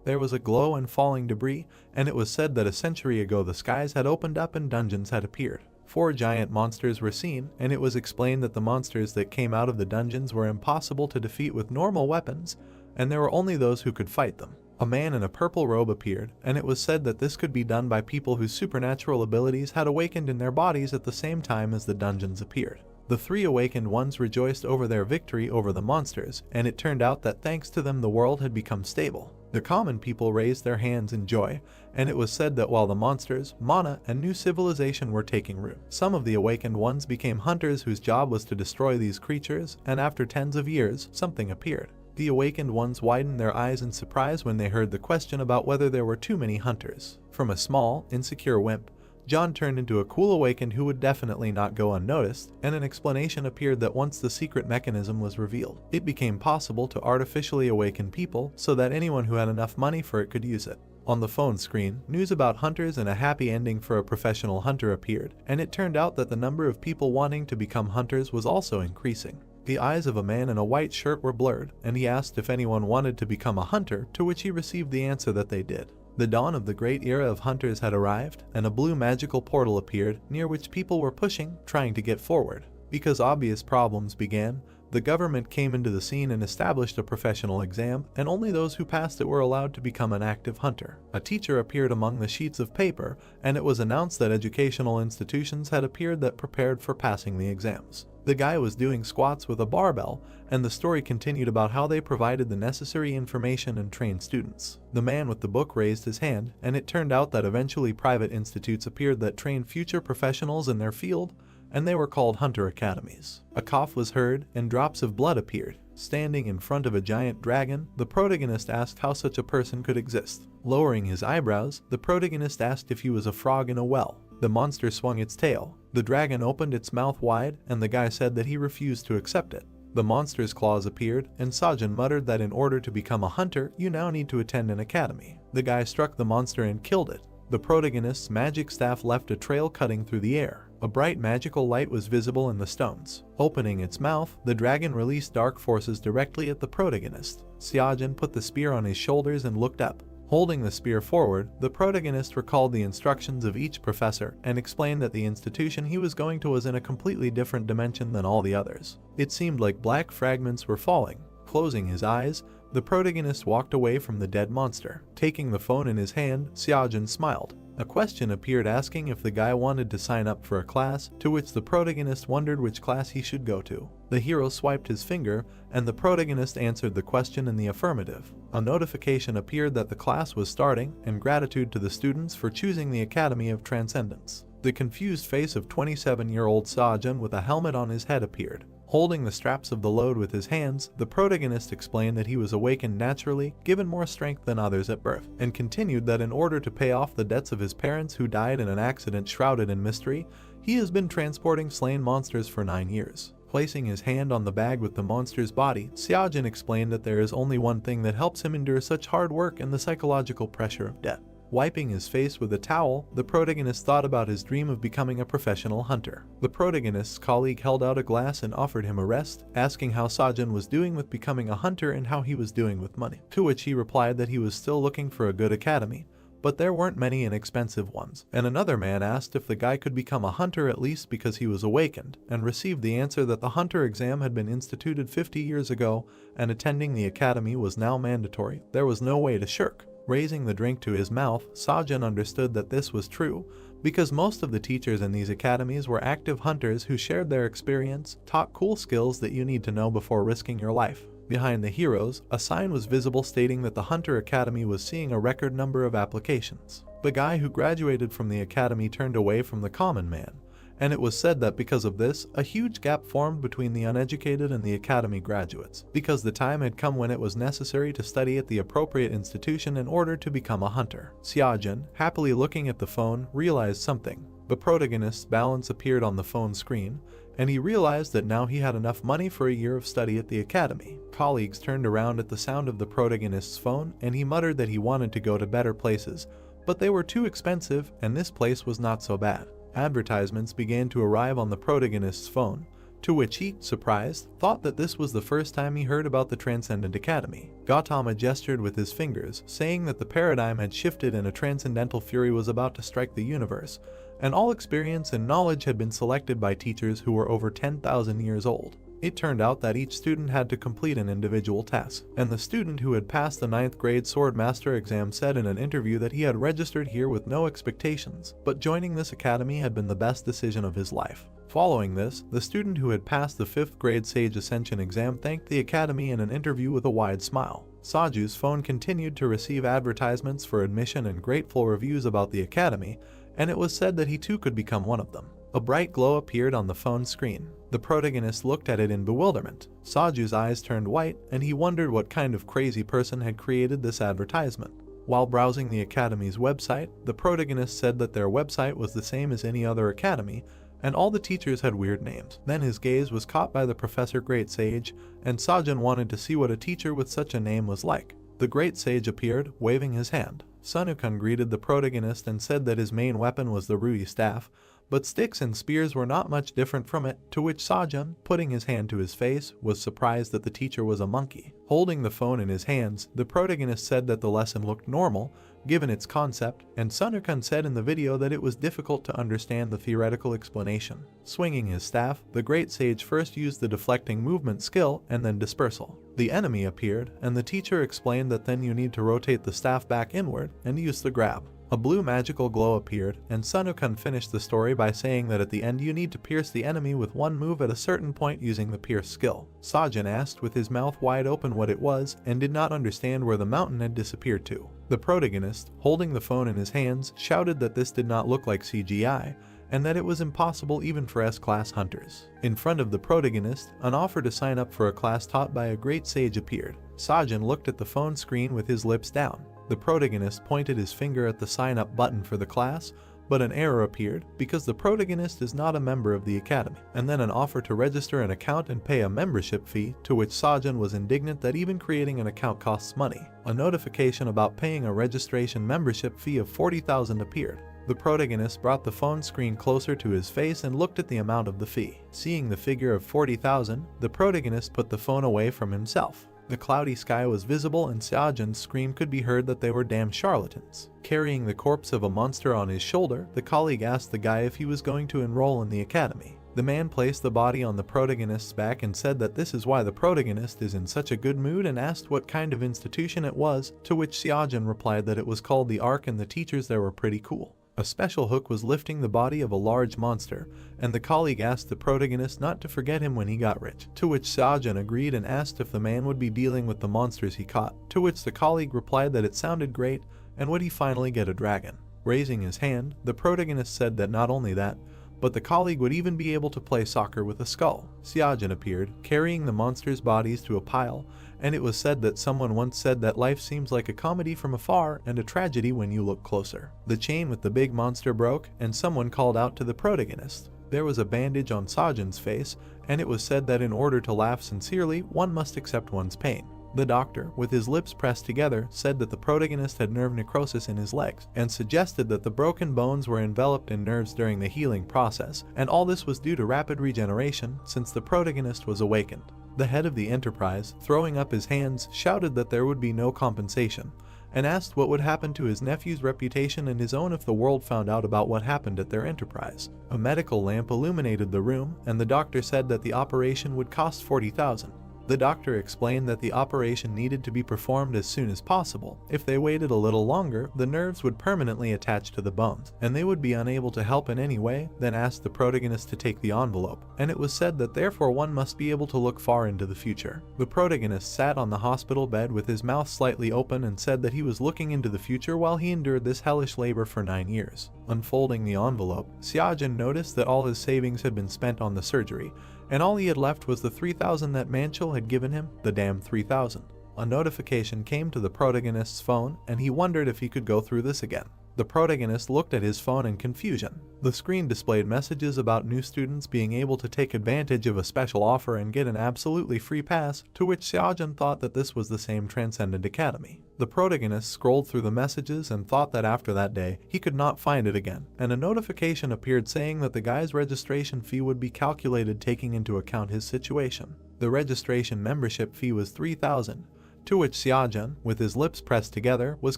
There was a glow and falling debris, and it was said that a century ago the skies had opened up and dungeons had appeared. 4 giant monsters were seen, and it was explained that the monsters that came out of the dungeons were impossible to defeat with normal weapons, and there were only those who could fight them. A man in a purple robe appeared, and it was said that this could be done by people whose supernatural abilities had awakened in their bodies at the same time as the dungeons appeared. The 3 awakened ones rejoiced over their victory over the monsters, and it turned out that thanks to them the world had become stable. The common people raised their hands in joy, and it was said that while the monsters, mana, and new civilization were taking root, some of the awakened ones became hunters whose job was to destroy these creatures, and after tens of years, something appeared. The awakened ones widened their eyes in surprise when they heard the question about whether there were too many hunters. From a small, insecure wimp, John turned into a cool awakened who would definitely not go unnoticed, and an explanation appeared that once the secret mechanism was revealed, it became possible to artificially awaken people so that anyone who had enough money for it could use it. On the phone screen, news about hunters and a happy ending for a professional hunter appeared, and it turned out that the number of people wanting to become hunters was also increasing. The eyes of a man in a white shirt were blurred, and he asked if anyone wanted to become a hunter, to which he received the answer that they did. The dawn of the great era of hunters had arrived, and a blue magical portal appeared near which people were pushing, trying to get forward. Because obvious problems began, the government came into the scene and established a professional exam, and only those who passed it were allowed to become an active hunter. A teacher appeared among the sheets of paper, and it was announced that educational institutions had appeared that prepared for passing the exams. The guy was doing squats with a barbell, and the story continued about how they provided the necessary information and trained students. The man with the book raised his hand, and it turned out that eventually private institutes appeared that trained future professionals in their field, and they were called hunter academies. A cough was heard, and drops of blood appeared. Standing in front of a giant dragon, the protagonist asked how such a person could exist. Lowering his eyebrows, the protagonist asked if he was a frog in a well. The monster swung its tail. The dragon opened its mouth wide, and the guy said that he refused to accept it. The monster's claws appeared, and Sajin muttered that in order to become a hunter, you now need to attend an academy. The guy struck the monster and killed it. The protagonist's magic staff left a trail cutting through the air. A bright magical light was visible in the stones. Opening its mouth, the dragon released dark forces directly at the protagonist. Sajin put the spear on his shoulders and looked up. Holding the spear forward, the protagonist recalled the instructions of each professor and explained that the institution he was going to was in a completely different dimension than all the others. It seemed like black fragments were falling. Closing his eyes, the protagonist walked away from the dead monster. Taking the phone in his hand, Sajin smiled. A question appeared asking if the guy wanted to sign up for a class, to which the protagonist wondered which class he should go to. The hero swiped his finger, and the protagonist answered the question in the affirmative. A notification appeared that the class was starting, and gratitude to the students for choosing the Academy of Transcendence. The confused face of 27-year-old Sajin with a helmet on his head appeared. Holding the straps of the load with his hands, the protagonist explained that he was awakened naturally, given more strength than others at birth, and continued that in order to pay off the debts of his parents who died in an accident shrouded in mystery, he has been transporting slain monsters for 9 years. Placing his hand on the bag with the monster's body, Sajin explained that there is only one thing that helps him endure such hard work and the psychological pressure of death. Wiping his face with a towel, the protagonist thought about his dream of becoming a professional hunter. The protagonist's colleague held out a glass and offered him a rest, asking how Sajin was doing with becoming a hunter and how he was doing with money. To which he replied that he was still looking for a good academy, but there weren't many inexpensive ones. And another man asked if the guy could become a hunter at least because he was awakened, and received the answer that the hunter exam had been instituted 50 years ago, and attending the academy was now mandatory. There was no way to shirk. Raising the drink to his mouth, Sajin understood that this was true, because most of the teachers in these academies were active hunters who shared their experience, taught cool skills that you need to know before risking your life. Behind the heroes, a sign was visible stating that the Hunter Academy was seeing a record number of applications. The guy who graduated from the academy turned away from the common man, and it was said that because of this, a huge gap formed between the uneducated and the academy graduates, because the time had come when it was necessary to study at the appropriate institution in order to become a hunter. Sajin, happily looking at the phone, realized something. The protagonist's balance appeared on the phone screen, and he realized that now he had enough money for a year of study at the academy. Colleagues turned around at the sound of the protagonist's phone, and he muttered that he wanted to go to better places, but they were too expensive, and this place was not so bad. Advertisements began to arrive on the protagonist's phone. to which he, surprised, thought that this was the first time he heard about the Transcendent Academy. Gautama gestured with his fingers, saying that the paradigm had shifted and a transcendental fury was about to strike the universe, and all experience and knowledge had been selected by teachers who were over 10,000 years old. It turned out that each student had to complete an individual test, and the student who had passed the 9th grade Sword Master exam said in an interview that he had registered here with no expectations, but joining this academy had been the best decision of his life. Following this, the student who had passed the 5th grade Sage Ascension exam thanked the academy in an interview with a wide smile. Saju's phone continued to receive advertisements for admission and grateful reviews about the academy, and it was said that he too could become one of them. A bright glow appeared on the phone screen. The protagonist looked at it in bewilderment. Saju's eyes turned white, and he wondered what kind of crazy person had created this advertisement. While browsing the academy's website, the protagonist said that their website was the same as any other academy, and all the teachers had weird names. Then his gaze was caught by the Professor Great Sage, and Sajin wanted to see what a teacher with such a name was like. The Great Sage appeared, waving his hand. Sunukun greeted the protagonist and said that his main weapon was the Rui staff, but sticks and spears were not much different from it, to which Sajun, putting his hand to his face, was surprised that the teacher was a monkey. Holding the phone in his hands, the protagonist said that the lesson looked normal, given its concept, and Sunukun said in the video that it was difficult to understand the theoretical explanation. Swinging his staff, the Great Sage first used the deflecting movement skill and then dispersal. The enemy appeared, and the teacher explained that then you need to rotate the staff back inward and use the grab. A blue magical glow appeared, and Sunukun finished the story by saying that at the end you need to pierce the enemy with one move at a certain point using the pierce skill. Sajin asked with his mouth wide open what it was, and did not understand where the mountain had disappeared to. The protagonist, holding the phone in his hands, shouted that this did not look like CGI, and that it was impossible even for S-class hunters. In front of the protagonist, an offer to sign up for a class taught by a great sage appeared. Sajin looked at the phone screen with his lips down. The protagonist pointed his finger at the sign-up button for the class, but an error appeared because the protagonist is not a member of the academy, and then an offer to register an account and pay a membership fee, to which Sajin was indignant that even creating an account costs money. A notification about paying a registration membership fee of 40,000 appeared. The protagonist brought the phone screen closer to his face and looked at the amount of the fee. Seeing the figure of 40,000, the protagonist put the phone away from himself. The cloudy sky was visible, and Sajin's scream could be heard that they were damn charlatans. Carrying the corpse of a monster on his shoulder, the colleague asked the guy if he was going to enroll in the academy. The man placed the body on the protagonist's back and said that this is why the protagonist is in such a good mood, and asked what kind of institution it was, to which Sajin replied that it was called the Ark and the teachers there were pretty cool. A special hook was lifting the body of a large monster, and the colleague asked the protagonist not to forget him when he got rich, to which Sajin agreed and asked if the man would be dealing with the monsters he caught, to which the colleague replied that it sounded great, and would he finally get a dragon. Raising his hand, the protagonist said that not only that, but the colleague would even be able to play soccer with a skull. Sajin appeared, carrying the monsters' bodies to a pile, and it was said that someone once said that life seems like a comedy from afar and a tragedy when you look closer. The chain with the big monster broke, and someone called out to the protagonist. There was a bandage on Sajin's face, and it was said that in order to laugh sincerely, one must accept one's pain. The doctor, with his lips pressed together, said that the protagonist had nerve necrosis in his legs, and suggested that the broken bones were enveloped in nerves during the healing process, and all this was due to rapid regeneration since the protagonist was awakened. The head of the Enterprise, throwing up his hands, shouted that there would be no compensation, and asked what would happen to his nephew's reputation and his own if the world found out about what happened at their enterprise. A medical lamp illuminated the room, and the doctor said that the operation would cost 40,000. The doctor explained that the operation needed to be performed as soon as possible. If they waited a little longer, the nerves would permanently attach to the bones, and they would be unable to help in any way, then asked the protagonist to take the envelope, and it was said that therefore one must be able to look far into the future. The protagonist sat on the hospital bed with his mouth slightly open and said that he was looking into the future while he endured this hellish labor for 9 years. Unfolding the envelope, Sajin noticed that all his savings had been spent on the surgery, and all he had left was the 3,000 that Manchel had given him, the damn 3,000. A notification came to the protagonist's phone, and he wondered if he could go through this again. The protagonist looked at his phone in confusion. The screen displayed messages about new students being able to take advantage of a special offer and get an absolutely free pass, to which Seojun thought that this was the same Transcendent Academy. The protagonist scrolled through the messages and thought that after that day, he could not find it again, and a notification appeared saying that the guy's registration fee would be calculated taking into account his situation. The registration membership fee was 3,000. To which Seojun, with his lips pressed together, was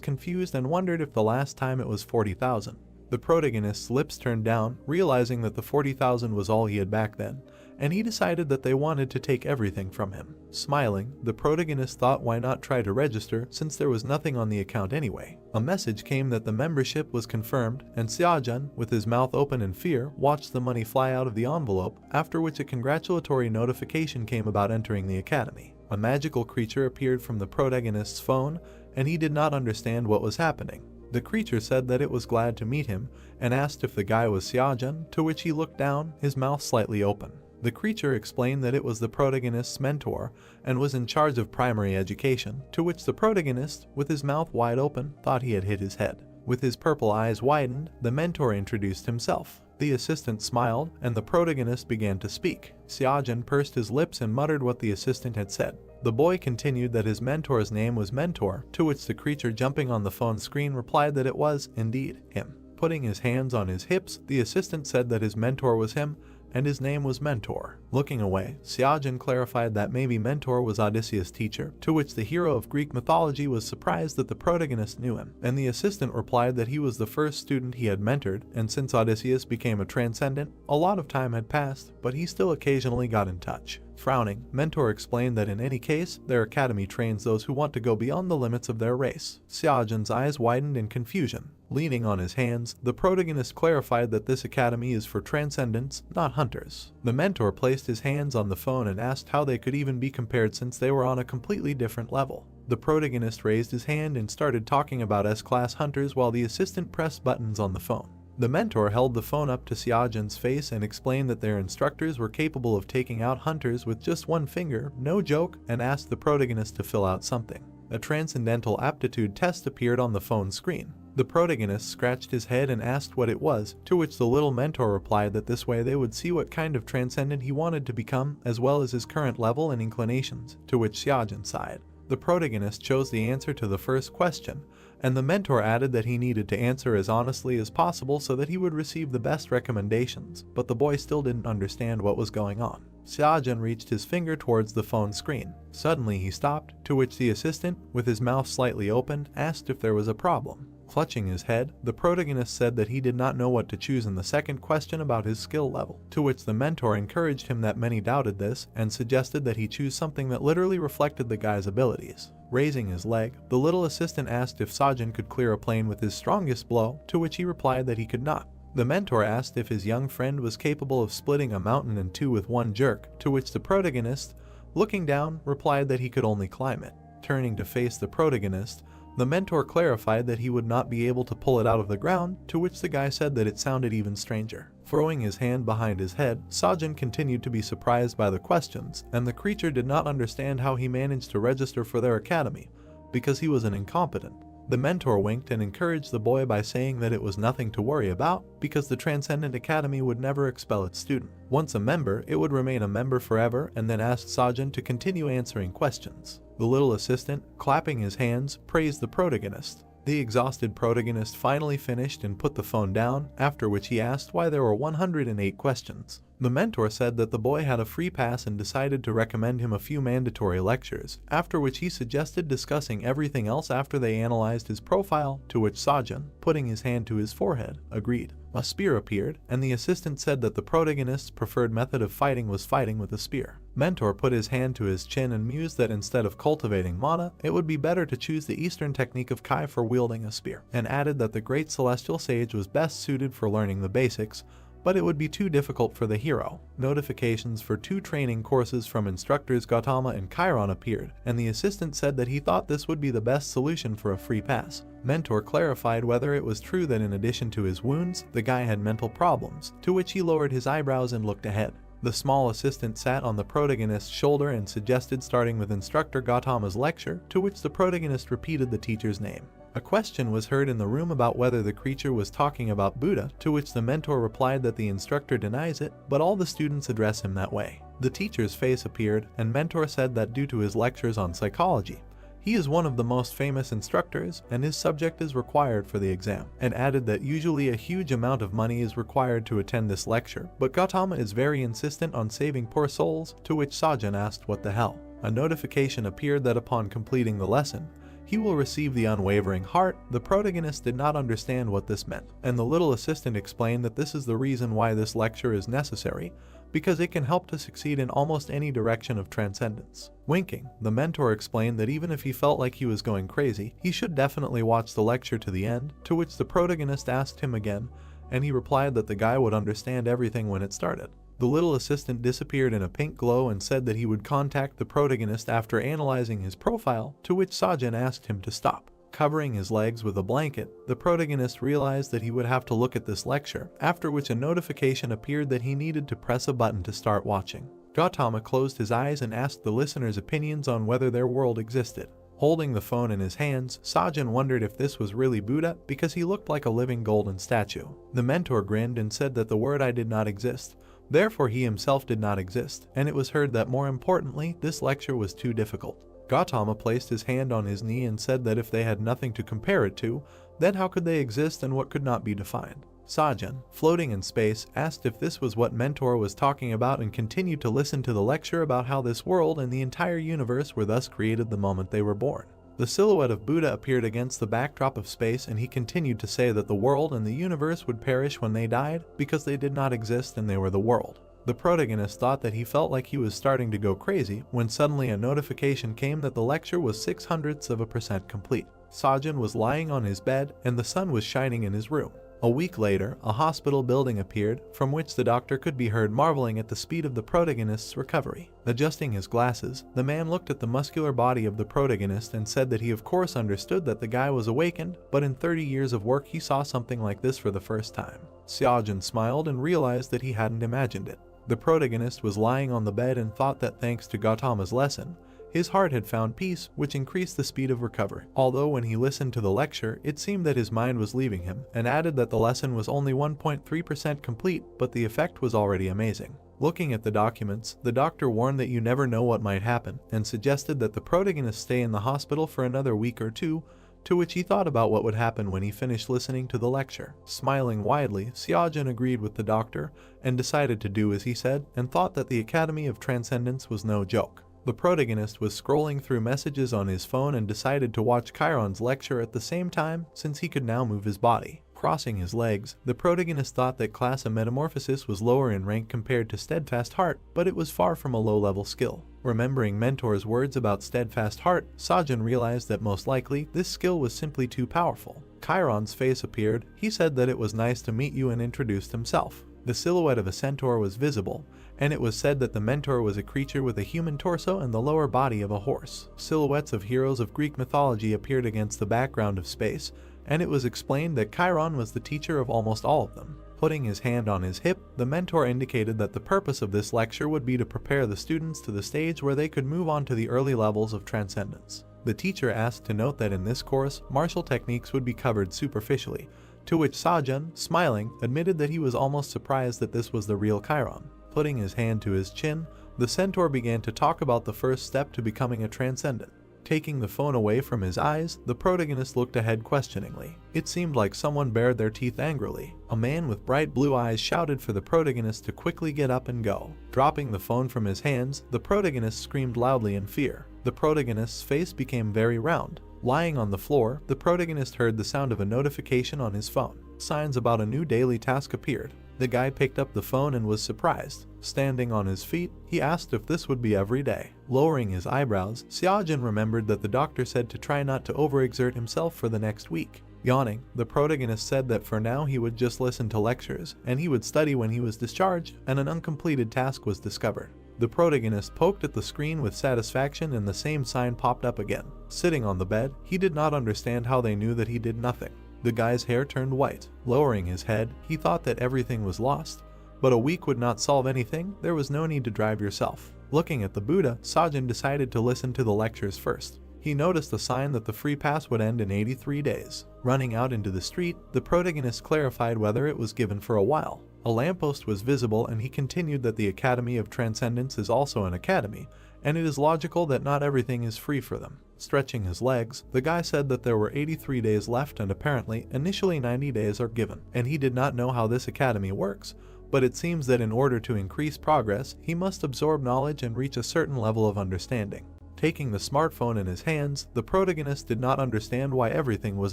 confused and wondered if the last time it was 40,000. The protagonist's lips turned down, realizing that the 40,000 was all he had back then, and he decided that they wanted to take everything from him. Smiling, the protagonist thought why not try to register since there was nothing on the account anyway. A message came that the membership was confirmed, and Seojun, with his mouth open in fear, watched the money fly out of the envelope, after which a congratulatory notification came about entering the academy. A magical creature appeared from the protagonist's phone, and he did not understand what was happening. The creature said that it was glad to meet him, and asked if the guy was Seojun, to which he looked down, his mouth slightly open. The creature explained that it was the protagonist's mentor, and was in charge of primary education, to which the protagonist, with his mouth wide open, thought he had hit his head. With his purple eyes widened, the mentor introduced himself. The assistant smiled, and the protagonist began to speak. Seojun pursed his lips and muttered what the assistant had said. The boy continued that his mentor's name was Mentor, to which the creature jumping on the phone screen replied that it was, indeed, him. Putting his hands on his hips, the assistant said that his mentor was him, and his name was Mentor. Looking away, Seojun clarified that maybe Mentor was Odysseus' teacher, to which the hero of Greek mythology was surprised that the protagonist knew him, and the assistant replied that he was the first student he had mentored, and since Odysseus became a transcendent, a lot of time had passed, but he still occasionally got in touch. Frowning, Mentor explained that in any case, their academy trains those who want to go beyond the limits of their race. Seojun's eyes widened in confusion. Leaning on his hands, the protagonist clarified that this academy is for transcendents, not hunters. The mentor placed his hands on the phone and asked how they could even be compared since they were on a completely different level. The protagonist raised his hand and started talking about S-class hunters while the assistant pressed buttons on the phone. The mentor held the phone up to Seojun's face and explained that their instructors were capable of taking out hunters with just one finger, no joke, and asked the protagonist to fill out something. A transcendental aptitude test appeared on the phone screen. The protagonist scratched his head and asked what it was, to which the little mentor replied that this way they would see what kind of transcendent he wanted to become, as well as his current level and inclinations, to which Seojun sighed. The protagonist chose the answer to the first question, and the mentor added that he needed to answer as honestly as possible so that he would receive the best recommendations, but the boy still didn't understand what was going on. Seojun reached his finger towards the phone screen. Suddenly he stopped, to which the assistant, with his mouth slightly opened, asked if there was a problem. Clutching his head, the protagonist said that he did not know what to choose in the second question about his skill level, to which the mentor encouraged him that many doubted this, and suggested that he choose something that literally reflected the guy's abilities. Raising his leg, the little assistant asked if Seojun could clear a plane with his strongest blow, to which he replied that he could not. The mentor asked if his young friend was capable of splitting a mountain in two with one jerk, to which the protagonist, looking down, replied that he could only climb it. Turning to face the protagonist, the mentor clarified that he would not be able to pull it out of the ground, to which the guy said that it sounded even stranger. Throwing his hand behind his head, Seojun continued to be surprised by the questions, and the creature did not understand how he managed to register for their academy, because he was an incompetent. The mentor winked and encouraged the boy by saying that it was nothing to worry about, because the Transcendent Academy would never expel its student. Once a member, it would remain a member forever, and then asked Seojun to continue answering questions. The little assistant, clapping his hands, praised the protagonist. The exhausted protagonist finally finished and put the phone down, after which he asked why there were 108 questions. The mentor said that the boy had a free pass and decided to recommend him a few mandatory lectures, after which he suggested discussing everything else after they analyzed his profile, to which Seojun, putting his hand to his forehead, agreed. A spear appeared, and the assistant said that the protagonist's preferred method of fighting was fighting with a spear. Mentor put his hand to his chin and mused that instead of cultivating mana, it would be better to choose the Eastern technique of Kai for wielding a spear, and added that the great celestial sage was best suited for learning the basics, but it would be too difficult for the hero. Notifications for 2 training courses from instructors Gautama and Chiron appeared, and the assistant said that he thought this would be the best solution for a free pass. Mentor clarified whether it was true that in addition to his wounds, the guy had mental problems, to which he lowered his eyebrows and looked ahead. The small assistant sat on the protagonist's shoulder and suggested starting with instructor Gautama's lecture, to which the protagonist repeated the teacher's name. A question was heard in the room about whether the creature was talking about Buddha, to which the mentor replied that the instructor denies it, but all the students address him that way. The teacher's face appeared, and mentor said that due to his lectures on psychology, he is one of the most famous instructors and his subject is required for the exam, and added that usually a huge amount of money is required to attend this lecture, but Gautama is very insistent on saving poor souls, to which Sajin asked what the hell. A notification appeared that upon completing the lesson, he will receive the unwavering heart. The protagonist did not understand what this meant, and the little assistant explained that this is the reason why this lecture is necessary, because it can help to succeed in almost any direction of transcendence. Winking, the mentor explained that even if he felt like he was going crazy, he should definitely watch the lecture to the end, to which the protagonist asked him again, and he replied that the guy would understand everything when it started. The little assistant disappeared in a pink glow and said that he would contact the protagonist after analyzing his profile, to which Sajin asked him to stop. Covering his legs with a blanket, the protagonist realized that he would have to look at this lecture, after which a notification appeared that he needed to press a button to start watching. Gautama closed his eyes and asked the listeners' opinions on whether their world existed. Holding the phone in his hands, Sajin wondered if this was really Buddha because he looked like a living golden statue. The mentor grinned and said that the word I did not exist. Therefore he himself did not exist, and it was heard that more importantly, this lecture was too difficult. Gautama placed his hand on his knee and said that if they had nothing to compare it to, then how could they exist and what could not be defined? Sajin, floating in space, asked if this was what mentor was talking about and continued to listen to the lecture about how this world and the entire universe were thus created the moment they were born. The silhouette of Buddha appeared against the backdrop of space, and he continued to say that the world and the universe would perish when they died because they did not exist and they were the world. The protagonist thought that he felt like he was starting to go crazy when suddenly a notification came that the lecture was 0.06% complete. Sajin was lying on his bed and the sun was shining in his room. A week later, a hospital building appeared, from which the doctor could be heard marveling at the speed of the protagonist's recovery. Adjusting his glasses, the man looked at the muscular body of the protagonist and said that he of course understood that the guy was awakened, but in 30 years of work he saw something like this for the first time. Sajin smiled and realized that he hadn't imagined it. The protagonist was lying on the bed and thought that thanks to Gautama's lesson, his heart had found peace, which increased the speed of recovery. Although when he listened to the lecture, it seemed that his mind was leaving him, and added that the lesson was only 1.3% complete, but the effect was already amazing. Looking at the documents, the doctor warned that you never know what might happen, and suggested that the protagonist stay in the hospital for another week or two, to which he thought about what would happen when he finished listening to the lecture. Smiling widely, Sajin agreed with the doctor, and decided to do as he said, and thought that the Academy of Transcendence was no joke. The protagonist was scrolling through messages on his phone and decided to watch Chiron's lecture at the same time since he could now move his body. Crossing his legs, the protagonist thought that Class of Metamorphosis was lower in rank compared to Steadfast Heart, but it was far from a low-level skill. Remembering Mentor's words about Steadfast Heart, Sajin realized that most likely this skill was simply too powerful. Chiron's face appeared. He said that it was nice to meet you and introduced himself. The silhouette of a centaur was visible, and it was said that the mentor was a creature with a human torso and the lower body of a horse. Silhouettes of heroes of Greek mythology appeared against the background of space, and it was explained that Chiron was the teacher of almost all of them. Putting his hand on his hip, the mentor indicated that the purpose of this lecture would be to prepare the students to the stage where they could move on to the early levels of transcendence. The teacher asked to note that in this course, martial techniques would be covered superficially, to which Sajin, smiling, admitted that he was almost surprised that this was the real Chiron. Putting his hand to his chin, the centaur began to talk about the first step to becoming a transcendent. Taking the phone away from his eyes, the protagonist looked ahead questioningly. It seemed like someone bared their teeth angrily. A man with bright blue eyes shouted for the protagonist to quickly get up and go. Dropping the phone from his hands, the protagonist screamed loudly in fear. The protagonist's face became very round. Lying on the floor, the protagonist heard the sound of a notification on his phone. Signs about a new daily task appeared. The guy picked up the phone and was surprised. Standing on his feet, he asked if this would be every day. Lowering his eyebrows, Sajin remembered that the doctor said to try not to overexert himself for the next week. Yawning, the protagonist said that for now he would just listen to lectures, and he would study when he was discharged, and an uncompleted task was discovered. The protagonist poked at the screen with satisfaction and the same sign popped up again. Sitting on the bed, he did not understand how they knew that he did nothing. The guy's hair turned white. Lowering his head, he thought that everything was lost. But a week would not solve anything, there was no need to drive yourself. Looking at the Buddha, Sajin decided to listen to the lectures first. He noticed a sign that the free pass would end in 83 days. Running out into the street, the protagonist clarified whether it was given for a while. A lamppost was visible, and he continued that the Academy of Transcendence is also an academy, and it is logical that not everything is free for them. Stretching his legs, the guy said that there were 83 days left, and apparently initially 90 days are given, and he did not know how this academy works, but it seems that in order to increase progress, he must absorb knowledge and reach a certain level of understanding. Taking the smartphone in his hands, the protagonist did not understand why everything was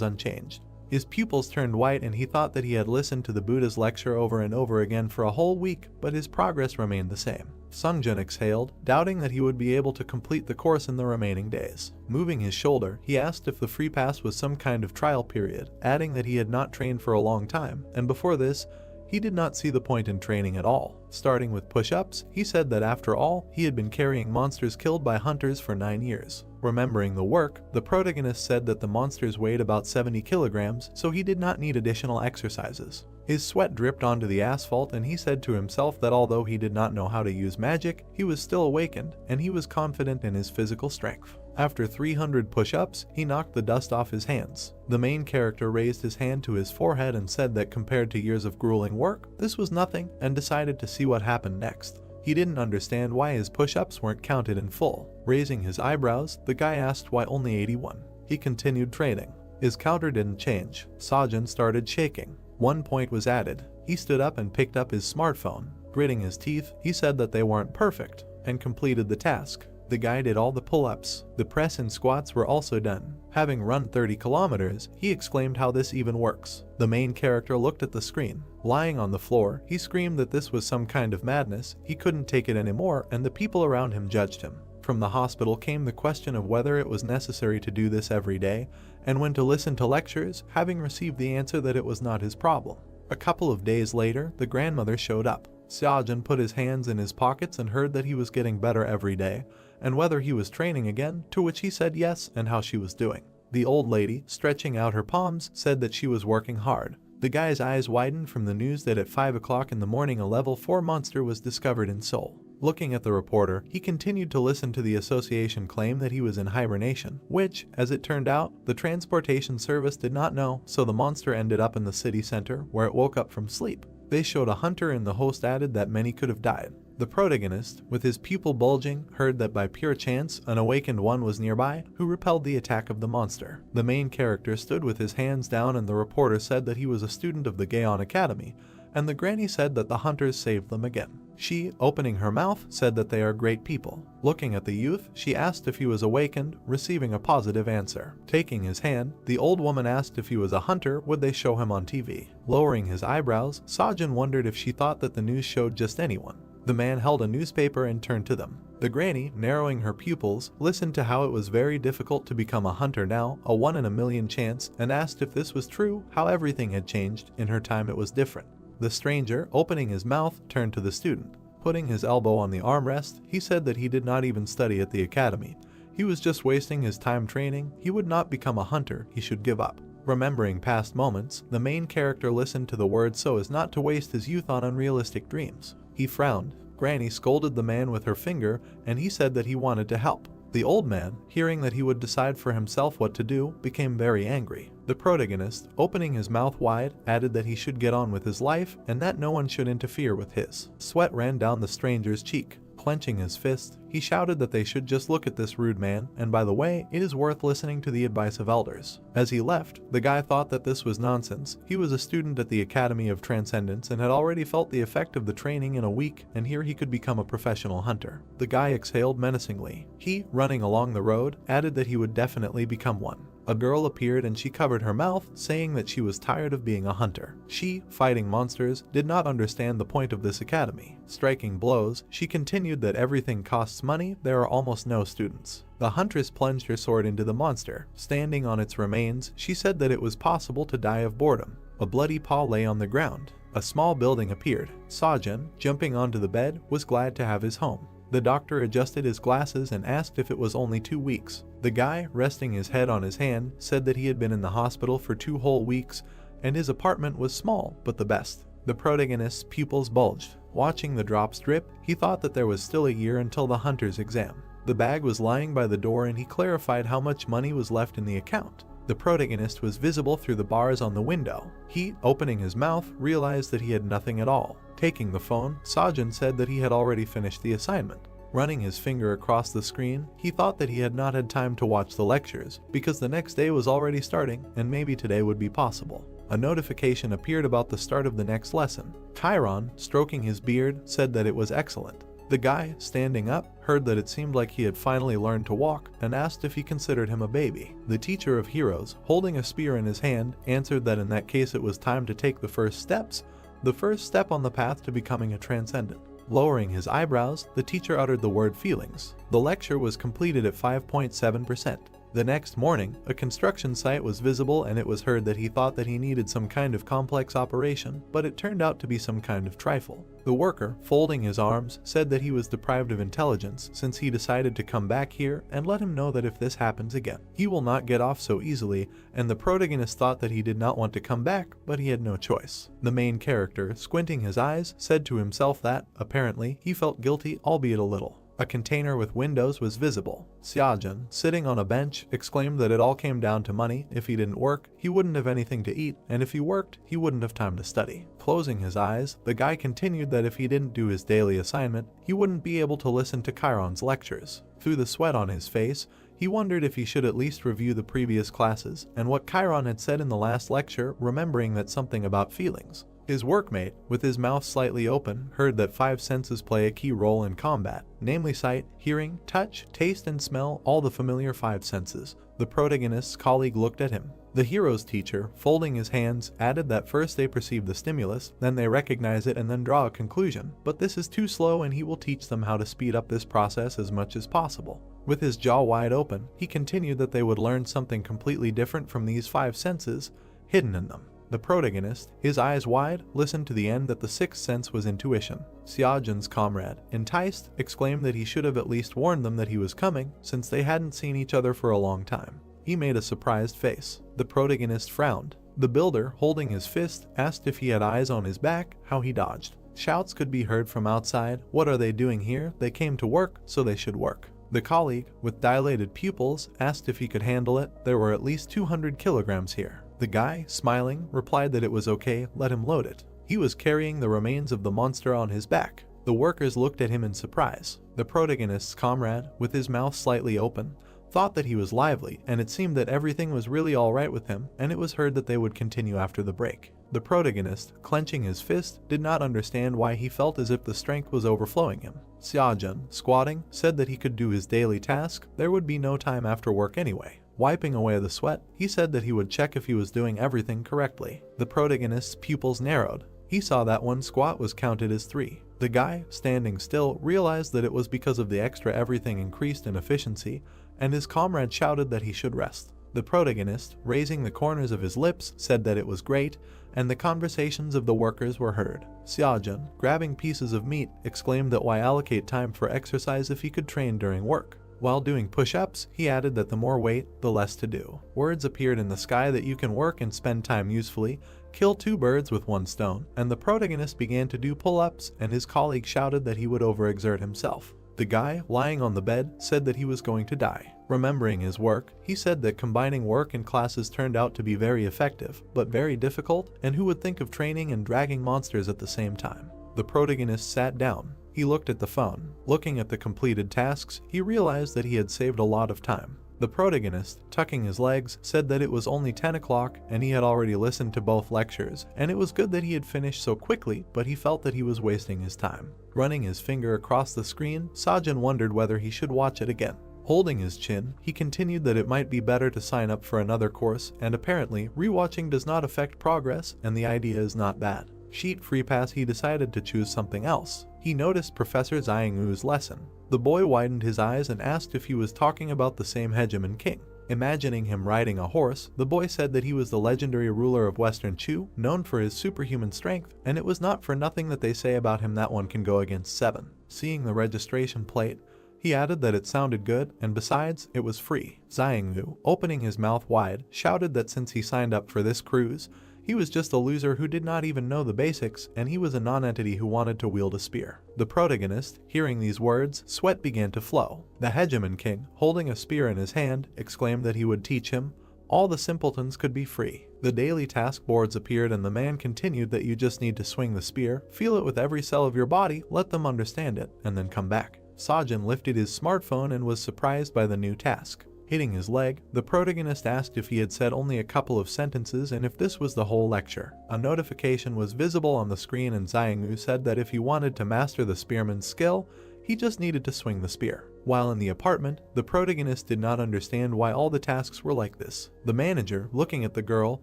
unchanged. His pupils turned white, and he thought that he had listened to the Buddha's lecture over and over again for a whole week, but his progress remained the same. Sungjun exhaled, doubting that he would be able to complete the course in the remaining days. Moving his shoulder, he asked if the free pass was some kind of trial period, adding that he had not trained for a long time, and before this, he did not see the point in training at all. Starting with push-ups, he said that after all, he had been carrying monsters killed by hunters for 9 years. Remembering the work, the protagonist said that the monsters weighed about 70 kilograms, so he did not need additional exercises. His sweat dripped onto the asphalt, and he said to himself that although he did not know how to use magic, he was still awakened, and he was confident in his physical strength. After 300 push-ups, he knocked the dust off his hands. The main character raised his hand to his forehead and said that compared to years of grueling work, this was nothing, and decided to see what happened next. He didn't understand why his push-ups weren't counted in full. Raising his eyebrows, the guy asked why only 81. He continued training. His counter didn't change. Sajin started shaking. 1 point was added. He stood up and picked up his smartphone. Gritting his teeth, he said that they weren't perfect, and completed the task. The guy did all the pull-ups. The press and squats were also done. Having run 30 kilometers, he exclaimed how this even works. The main character looked at the screen. Lying on the floor, he screamed that this was some kind of madness, he couldn't take it anymore, and the people around him judged him. From the hospital came the question of whether it was necessary to do this every day, and when to listen to lectures, having received the answer that it was not his problem. A couple of days later, the grandmother showed up. Sajin put his hands in his pockets and heard that he was getting better every day, and whether he was training again, to which he said yes, and how she was doing. The old lady, stretching out her palms, said that she was working hard. The guy's eyes widened from the news that at 5 o'clock in the morning a level 4 monster was discovered in Seoul. Looking at the reporter, he continued to listen to the association claim that he was in hibernation, which, as it turned out, the transportation service did not know, so the monster ended up in the city center, where it woke up from sleep. They showed a hunter, and the host added that many could have died. The protagonist, with his pupil bulging, heard that by pure chance, an awakened one was nearby, who repelled the attack of the monster. The main character stood with his hands down, and the reporter said that he was a student of the Gaon Academy, and the granny said that the hunters saved them again. She, opening her mouth, said that they are great people. Looking at the youth, she asked if he was awakened, receiving a positive answer. Taking his hand, the old woman asked if he was a hunter, would they show him on TV. Lowering his eyebrows, Sajin wondered if she thought that the news showed just anyone. The man held a newspaper and turned to them. The granny, narrowing her pupils, listened to how it was very difficult to become a hunter now, a 1 in a million chance, and asked if this was true, how everything had changed, in her time it was different. The stranger, opening his mouth, turned to the student. Putting his elbow on the armrest, he said that he did not even study at the academy. He was just wasting his time training. He would not become a hunter, he should give up. Remembering past moments, the main character listened to the words so as not to waste his youth on unrealistic dreams. He frowned. Granny scolded the man with her finger, and he said that he wanted to help. The old man, hearing that he would decide for himself what to do, became very angry. The protagonist, opening his mouth wide, added that he should get on with his life and that no one should interfere with his. Sweat ran down the stranger's cheek. Clenching his fist, he shouted that they should just look at this rude man, and by the way, it is worth listening to the advice of elders. As he left, the guy thought that this was nonsense. He was a student at the Academy of Transcendence and had already felt the effect of the training in a week, and here he could become a professional hunter. The guy exhaled menacingly. He, running along the road, added that he would definitely become one. A girl appeared and she covered her mouth, saying that she was tired of being a hunter. She, fighting monsters, did not understand the point of this academy. Striking blows, she continued that everything costs money, there are almost no students. The huntress plunged her sword into the monster. Standing on its remains, she said that it was possible to die of boredom. A bloody paw lay on the ground. A small building appeared. Sajin, jumping onto the bed, was glad to have his home. The doctor adjusted his glasses and asked if it was only 2 weeks. The guy, resting his head on his hand, said that he had been in the hospital for 2 whole weeks, and his apartment was small, but the best. The protagonist's pupils bulged. Watching the drops drip, he thought that there was still a year until the hunter's exam. The bag was lying by the door and he clarified how much money was left in the account. The protagonist was visible through the bars on the window. He, opening his mouth, realized that he had nothing at all. Taking the phone, Sajin said that he had already finished the assignment. Running his finger across the screen, he thought that he had not had time to watch the lectures, because the next day was already starting and maybe today would be possible. A notification appeared about the start of the next lesson. Chiron, stroking his beard, said that it was excellent. The guy, standing up, heard that it seemed like he had finally learned to walk and asked if he considered him a baby. The teacher of heroes, holding a spear in his hand, answered that in that case it was time to take the first steps, the first step on the path to becoming a transcendent. Lowering his eyebrows, the teacher uttered the word feelings. The lecture was completed at 5.7%. The next morning, a construction site was visible and it was heard that he thought that he needed some kind of complex operation, but it turned out to be some kind of trifle. The worker, folding his arms, said that he was deprived of intelligence since he decided to come back here and let him know that if this happens again, he will not get off so easily, and the protagonist thought that he did not want to come back, but he had no choice. The main character, squinting his eyes, said to himself that, apparently, he felt guilty, albeit a little. A container with windows was visible. Xiaojun, sitting on a bench, exclaimed that it all came down to money. If he didn't work, he wouldn't have anything to eat, and if he worked, he wouldn't have time to study. Closing his eyes, the guy continued that if he didn't do his daily assignment, he wouldn't be able to listen to Chiron's lectures. Through the sweat on his face, he wondered if he should at least review the previous classes and what Chiron had said in the last lecture, remembering that something about feelings. His workmate, with his mouth slightly open, heard that 5 senses play a key role in combat, namely sight, hearing, touch, taste, and smell, all the familiar 5 senses. The protagonist's colleague looked at him. The hero's teacher, folding his hands, added that first they perceive the stimulus, then they recognize it and then draw a conclusion, but this is too slow and he will teach them how to speed up this process as much as possible. With his jaw wide open, he continued that they would learn something completely different from these 5 senses, hidden in them. The protagonist, his eyes wide, listened to the end that the 6th sense was intuition. Xiaojun's comrade, enticed, exclaimed that he should have at least warned them that he was coming, since they hadn't seen each other for a long time. He made a surprised face. The protagonist frowned. The builder, holding his fist, asked if he had eyes on his back, how he dodged. Shouts could be heard from outside. What are they doing here? They came to work, so they should work. The colleague, with dilated pupils, asked if he could handle it. There were at least 200 kilograms here. The guy, smiling, replied that it was okay, let him load it. He was carrying the remains of the monster on his back. The workers looked at him in surprise. The protagonist's comrade, with his mouth slightly open, thought that he was lively, and it seemed that everything was really alright with him, and it was heard that they would continue after the break. The protagonist, clenching his fist, did not understand why he felt as if the strength was overflowing him. Xiaojun, squatting, said that he could do his daily task. There would be no time after work anyway. Wiping away the sweat, he said that he would check if he was doing everything correctly. The protagonist's pupils narrowed. He saw that one squat was counted as 3. The guy, standing still, realized that it was because of the extra everything increased in efficiency, and his comrade shouted that he should rest. The protagonist, raising the corners of his lips, said that it was great, and the conversations of the workers were heard. Xiaojun, grabbing pieces of meat, exclaimed that why allocate time for exercise if he could train during work. While doing push-ups, he added that the more weight, the less to do. Words appeared in the sky that you can work and spend time usefully, kill 2 birds with 1 stone, and the protagonist began to do pull-ups, and his colleague shouted that he would overexert himself. The guy, lying on the bed, said that he was going to die. Remembering his work, he said that combining work and classes turned out to be very effective, but very difficult, and who would think of training and dragging monsters at the same time? The protagonist sat down. He looked at the phone. Looking at the completed tasks, he realized that he had saved a lot of time. The protagonist, tucking his legs, said that it was only 10 o'clock and he had already listened to both lectures, and it was good that he had finished so quickly, but he felt that he was wasting his time. Running his finger across the screen, Sajin wondered whether he should watch it again. Holding his chin, he continued that it might be better to sign up for another course, and apparently, rewatching does not affect progress, and the idea is not bad. Sheet free pass, he decided to choose something else. He noticed Professor Xiangwu's lesson. The boy widened his eyes and asked if he was talking about the same hegemon king. Imagining him riding a horse, the boy said that he was the legendary ruler of Western Chu, known for his superhuman strength, and it was not for nothing that they say about him that one can go against 7. Seeing the registration plate, he added that it sounded good, and besides, it was free. Xiangwu, opening his mouth wide, shouted that since he signed up for this cruise, He was just a loser who did not even know the basics, and he was a non-entity who wanted to wield a spear. The protagonist, hearing these words, sweat began to flow. The hegemon king, holding a spear in his hand, exclaimed that he would teach him. All the simpletons could be free. The daily task boards appeared and the man continued that you just need to swing the spear, feel it with every cell of your body, let them understand it, and then come back. Sajin lifted his smartphone and was surprised by the new task. Hitting his leg, the protagonist asked if he had said only a couple of sentences and if this was the whole lecture. A notification was visible on the screen and Xiangyu said that if he wanted to master the spearman's skill, he just needed to swing the spear. While in the apartment, the protagonist did not understand why all the tasks were like this. The manager, looking at the girl,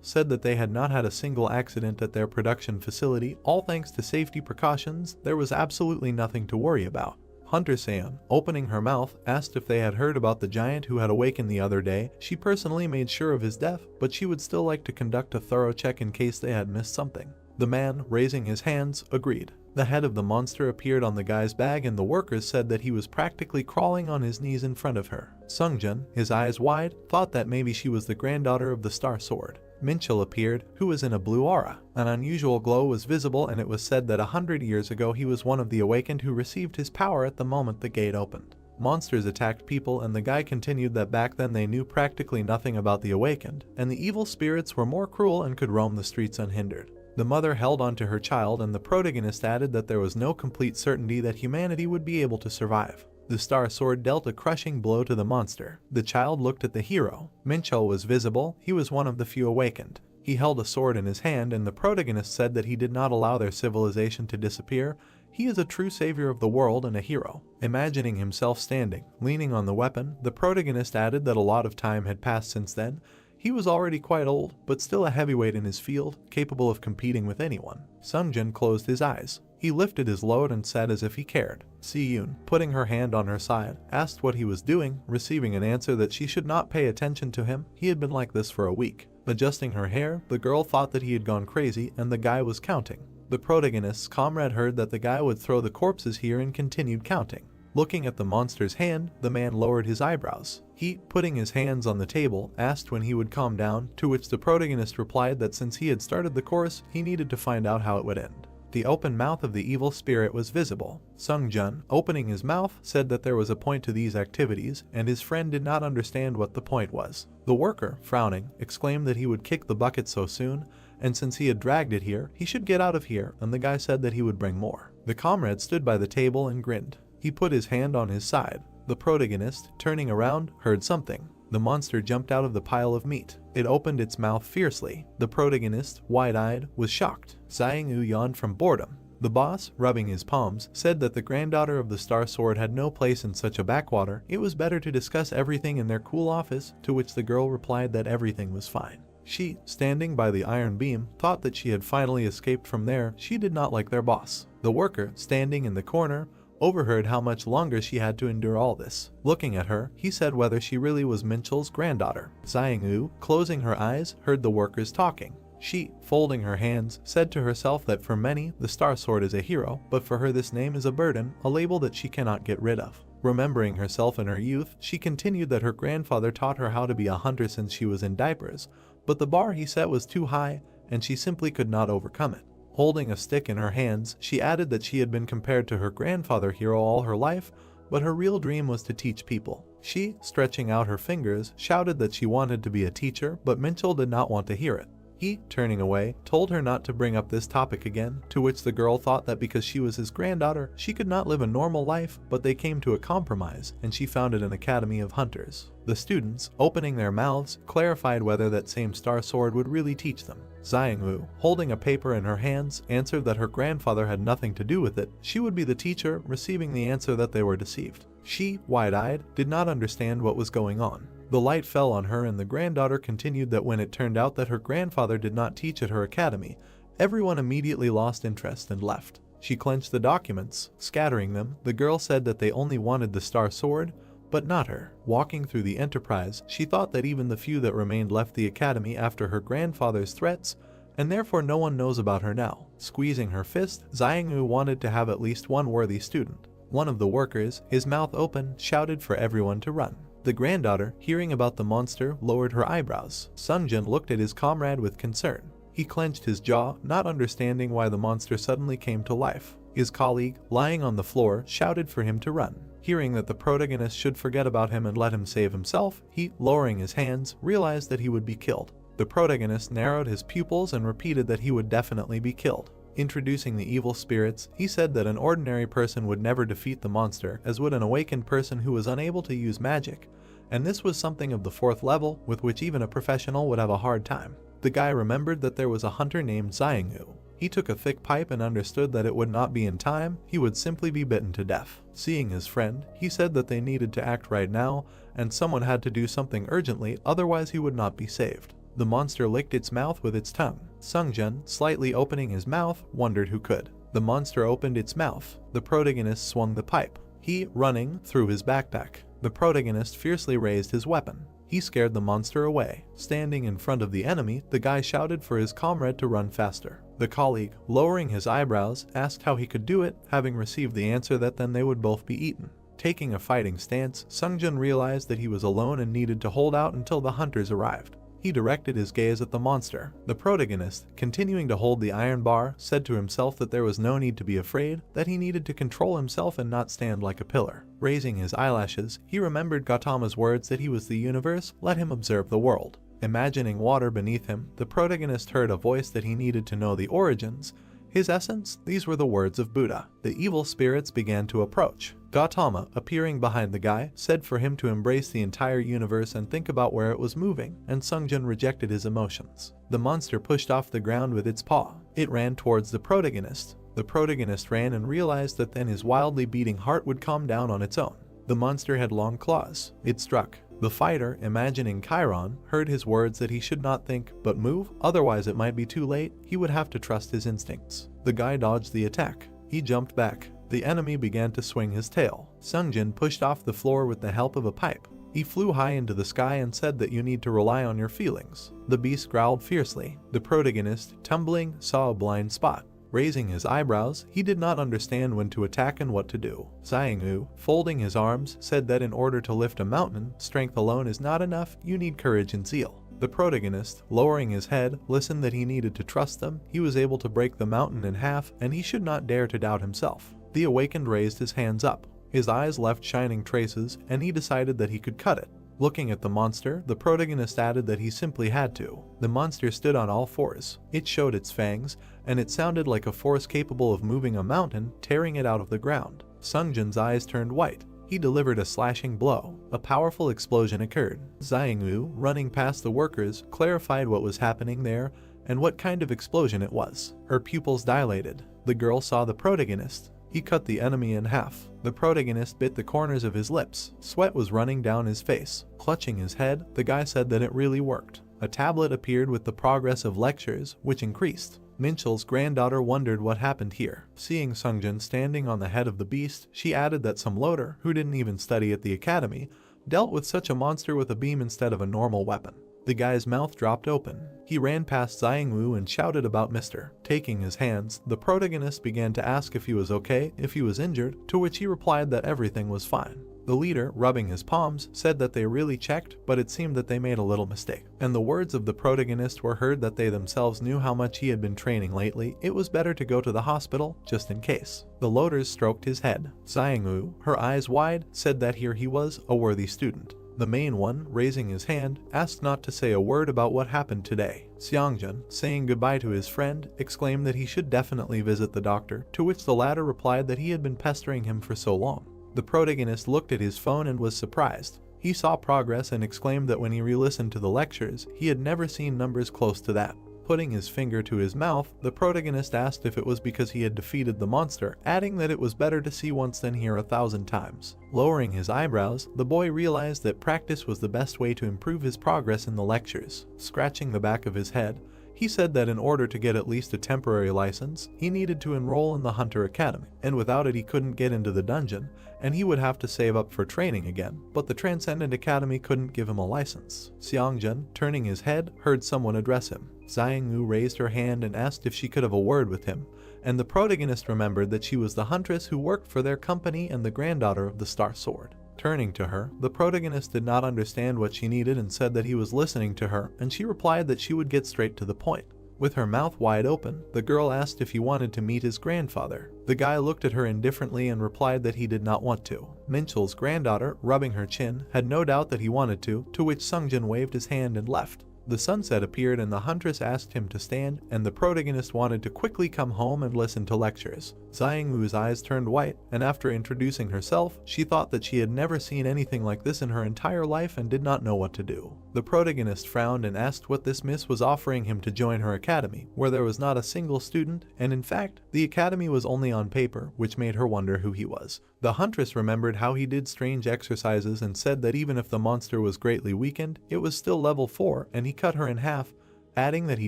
said that they had not had a single accident at their production facility, all thanks to safety precautions. There was absolutely nothing to worry about. Hunter-san, opening her mouth, asked if they had heard about the giant who had awakened the other day. She personally made sure of his death, but she would still like to conduct a thorough check in case they had missed something. The man, raising his hands, agreed. The head of the monster appeared on the guy's bag and the workers said that he was practically crawling on his knees in front of her. Sungjun, his eyes wide, thought that maybe she was the granddaughter of the Star Sword. Minchel appeared, who was in a blue aura. An unusual glow was visible and it was said that 100 years ago he was one of the awakened who received his power at the moment the gate opened. Monsters attacked people and the guy continued that back then they knew practically nothing about the awakened, and the evil spirits were more cruel and could roam the streets unhindered. The mother held onto her child and the protagonist added that there was no complete certainty that humanity would be able to survive. The Star Sword dealt a crushing blow to the monster. The child looked at the hero. Minchel was visible. He was one of the few awakened. He held a sword in his hand and the protagonist said that he did not allow their civilization to disappear. He is a true savior of the world and a hero. Imagining himself standing, leaning on the weapon, the protagonist added that a lot of time had passed since then. He was already quite old, but still a heavyweight in his field, capable of competing with anyone. Sungjun closed his eyes. He lifted his load and said as if he cared. Si-yoon, putting her hand on her side, asked what he was doing, receiving an answer that she should not pay attention to him. He had been like this for a week. Adjusting her hair, the girl thought that he had gone crazy and the guy was counting. The protagonist's comrade heard that the guy would throw the corpses here and continued counting. Looking at the monster's hand, the man lowered his eyebrows. He, putting his hands on the table, asked when he would calm down, to which the protagonist replied that since he had started the course, he needed to find out how it would end. The open mouth of the evil spirit was visible. Sungjun, opening his mouth, said that there was a point to these activities, and his friend did not understand what the point was. The worker, frowning, exclaimed that he would kick the bucket so soon, and since he had dragged it here, he should get out of here, and the guy said that he would bring more. The comrade stood by the table and grinned. He put his hand on his side. The protagonist, turning around, heard something. The monster jumped out of the pile of meat. It opened its mouth fiercely. The protagonist, wide-eyed, was shocked. Xiangyu yawned from boredom. The boss, rubbing his palms, said that the granddaughter of the Star Sword had no place in such a backwater. It was better to discuss everything in their cool office, to which the girl replied that everything was fine. She, standing by the iron beam, thought that she had finally escaped from there. She did not like their boss. The worker, standing in the corner, overheard how much longer she had to endure all this. Looking at her, he said whether she really was Minchel's granddaughter. Xiangyu, closing her eyes, heard the workers talking. She, folding her hands, said to herself that for many, the Star Sword is a hero, but for her this name is a burden, a label that she cannot get rid of. Remembering herself in her youth, she continued that her grandfather taught her how to be a hunter since she was in diapers, but the bar he set was too high, and she simply could not overcome it. Holding a stick in her hands, she added that she had been compared to her grandfather hero all her life, but her real dream was to teach people. She, stretching out her fingers, shouted that she wanted to be a teacher, but Minchel did not want to hear it. He, turning away, told her not to bring up this topic again, to which the girl thought that because she was his granddaughter, she could not live a normal life, but they came to a compromise, and she founded an academy of hunters. The students, opening their mouths, clarified whether that same Star Sword would really teach them. Xiangyu, holding a paper in her hands, answered that her grandfather had nothing to do with it. She would be the teacher, receiving the answer that they were deceived. She, wide-eyed, did not understand what was going on. The light fell on her and the granddaughter continued that when it turned out that her grandfather did not teach at her academy, everyone immediately lost interest and left. She clenched the documents, scattering them. The girl said that they only wanted the Star Sword, but not her. Walking through the Enterprise, she thought that even the few that remained left the academy after her grandfather's threats, and therefore no one knows about her now. Squeezing her fist, Xiangyu wanted to have at least one worthy student. One of the workers, his mouth open, shouted for everyone to run. The granddaughter, hearing about the monster, lowered her eyebrows. Sungjun looked at his comrade with concern. He clenched his jaw, not understanding why the monster suddenly came to life. His colleague, lying on the floor, shouted for him to run. Hearing that the protagonist should forget about him and let him save himself, he, lowering his hands, realized that he would be killed. The protagonist narrowed his pupils and repeated that he would definitely be killed. Introducing the evil spirits, he said that an ordinary person would never defeat the monster, as would an awakened person who was unable to use magic, and this was something of the 4th level with which even a professional would have a hard time. The guy remembered that there was a hunter named Xiangyu. He took a thick pipe and understood that it would not be in time, he would simply be bitten to death. Seeing his friend, he said that they needed to act right now, and someone had to do something urgently, otherwise he would not be saved. The monster licked its mouth with its tongue. Sungjun, slightly opening his mouth, wondered who could. The monster opened its mouth. The protagonist swung the pipe. He, running, threw his backpack. The protagonist fiercely raised his weapon. He scared the monster away. Standing in front of the enemy, the guy shouted for his comrade to run faster. The colleague, lowering his eyebrows, asked how he could do it, having received the answer that then they would both be eaten. Taking a fighting stance, Sungjun realized that he was alone and needed to hold out until the hunters arrived. He directed his gaze at the monster. The protagonist, continuing to hold the iron bar, said to himself that there was no need to be afraid, that he needed to control himself and not stand like a pillar. Raising his eyelashes, he remembered Gautama's words that he was the universe, let him observe the world. Imagining water beneath him, the protagonist heard a voice that he needed to know the origins, his essence. These were the words of Buddha. The evil spirits began to approach. Gautama, appearing behind the guy, said for him to embrace the entire universe and think about where it was moving, and Sungjun rejected his emotions. The monster pushed off the ground with its paw. It ran towards the protagonist. The protagonist ran and realized that then his wildly beating heart would calm down on its own. The monster had long claws. It struck. The fighter, imagining Chiron, heard his words that he should not think, but move, otherwise it might be too late. He would have to trust his instincts. The guy dodged the attack. He jumped back. The enemy began to swing his tail. Sungjun pushed off the floor with the help of a pipe. He flew high into the sky and said that you need to rely on your feelings. The beast growled fiercely. The protagonist, tumbling, saw a blind spot. Raising his eyebrows, he did not understand when to attack and what to do. Xiangyu, folding his arms, said that in order to lift a mountain, strength alone is not enough, you need courage and zeal. The protagonist, lowering his head, listened that he needed to trust them. He was able to break the mountain in half, and he should not dare to doubt himself. The awakened raised his hands up. His eyes left shining traces, and he decided that he could cut it. Looking at the monster, the protagonist added that he simply had to. The monster stood on all fours. It showed its fangs, and it sounded like a force capable of moving a mountain, tearing it out of the ground. Sungjun's eyes turned white. He delivered a slashing blow. A powerful explosion occurred. Xiangyu, running past the workers, clarified what was happening there and what kind of explosion it was. Her pupils dilated. The girl saw the protagonist. He cut the enemy in half. The protagonist bit the corners of his lips. Sweat was running down his face. Clutching his head, the guy said that it really worked. A tablet appeared with the progress of lectures, which increased. Minchel's granddaughter wondered what happened here. Seeing Sungjun standing on the head of the beast, she added that some loader, who didn't even study at the academy, dealt with such a monster with a beam instead of a normal weapon. The guy's mouth dropped open. He ran past Xiangyu and shouted about Mr. Taking his hands, the protagonist began to ask if he was okay, if he was injured, to which he replied that everything was fine. The leader, rubbing his palms, said that they really checked, but it seemed that they made a little mistake. And the words of the protagonist were heard that they themselves knew how much he had been training lately. It was better to go to the hospital, just in case. The loaders stroked his head. Xiangyu, her eyes wide, said that here he was, a worthy student. The main one, raising his hand, asked not to say a word about what happened today. Xiangjun, saying goodbye to his friend, exclaimed that he should definitely visit the doctor, to which the latter replied that he had been pestering him for so long. The protagonist looked at his phone and was surprised. He saw progress and exclaimed that when he re-listened to the lectures, he had never seen numbers close to that. Putting his finger to his mouth, the protagonist asked if it was because he had defeated the monster, adding that it was better to see once than hear 1,000 times. Lowering his eyebrows, the boy realized that practice was the best way to improve his progress in the lectures. Scratching the back of his head, he said that in order to get at least a temporary license, he needed to enroll in the Hunter Academy, and without it he couldn't get into the dungeon, and he would have to save up for training again, but the Transcendent Academy couldn't give him a license. Xiangjun, turning his head, heard someone address him. Xiangyu raised her hand and asked if she could have a word with him, and the protagonist remembered that she was the huntress who worked for their company and the granddaughter of the Star Sword. Turning to her, the protagonist did not understand what she needed and said that he was listening to her, and she replied that she would get straight to the point. With her mouth wide open, the girl asked if he wanted to meet his grandfather. The guy looked at her indifferently and replied that he did not want to. Minchel's granddaughter, rubbing her chin, had no doubt that he wanted to which Sungjin waved his hand and left. The sunset appeared and the huntress asked him to stand, and the protagonist wanted to quickly come home and listen to lectures. Xiangmu's eyes turned white, and after introducing herself, she thought that she had never seen anything like this in her entire life and did not know what to do. The protagonist frowned and asked what this miss was offering him to join her academy, where there was not a single student, and in fact, the academy was only on paper, which made her wonder who he was. The huntress remembered how he did strange exercises and said that even if the monster was greatly weakened, it was still level 4, and he cut her in half, adding that he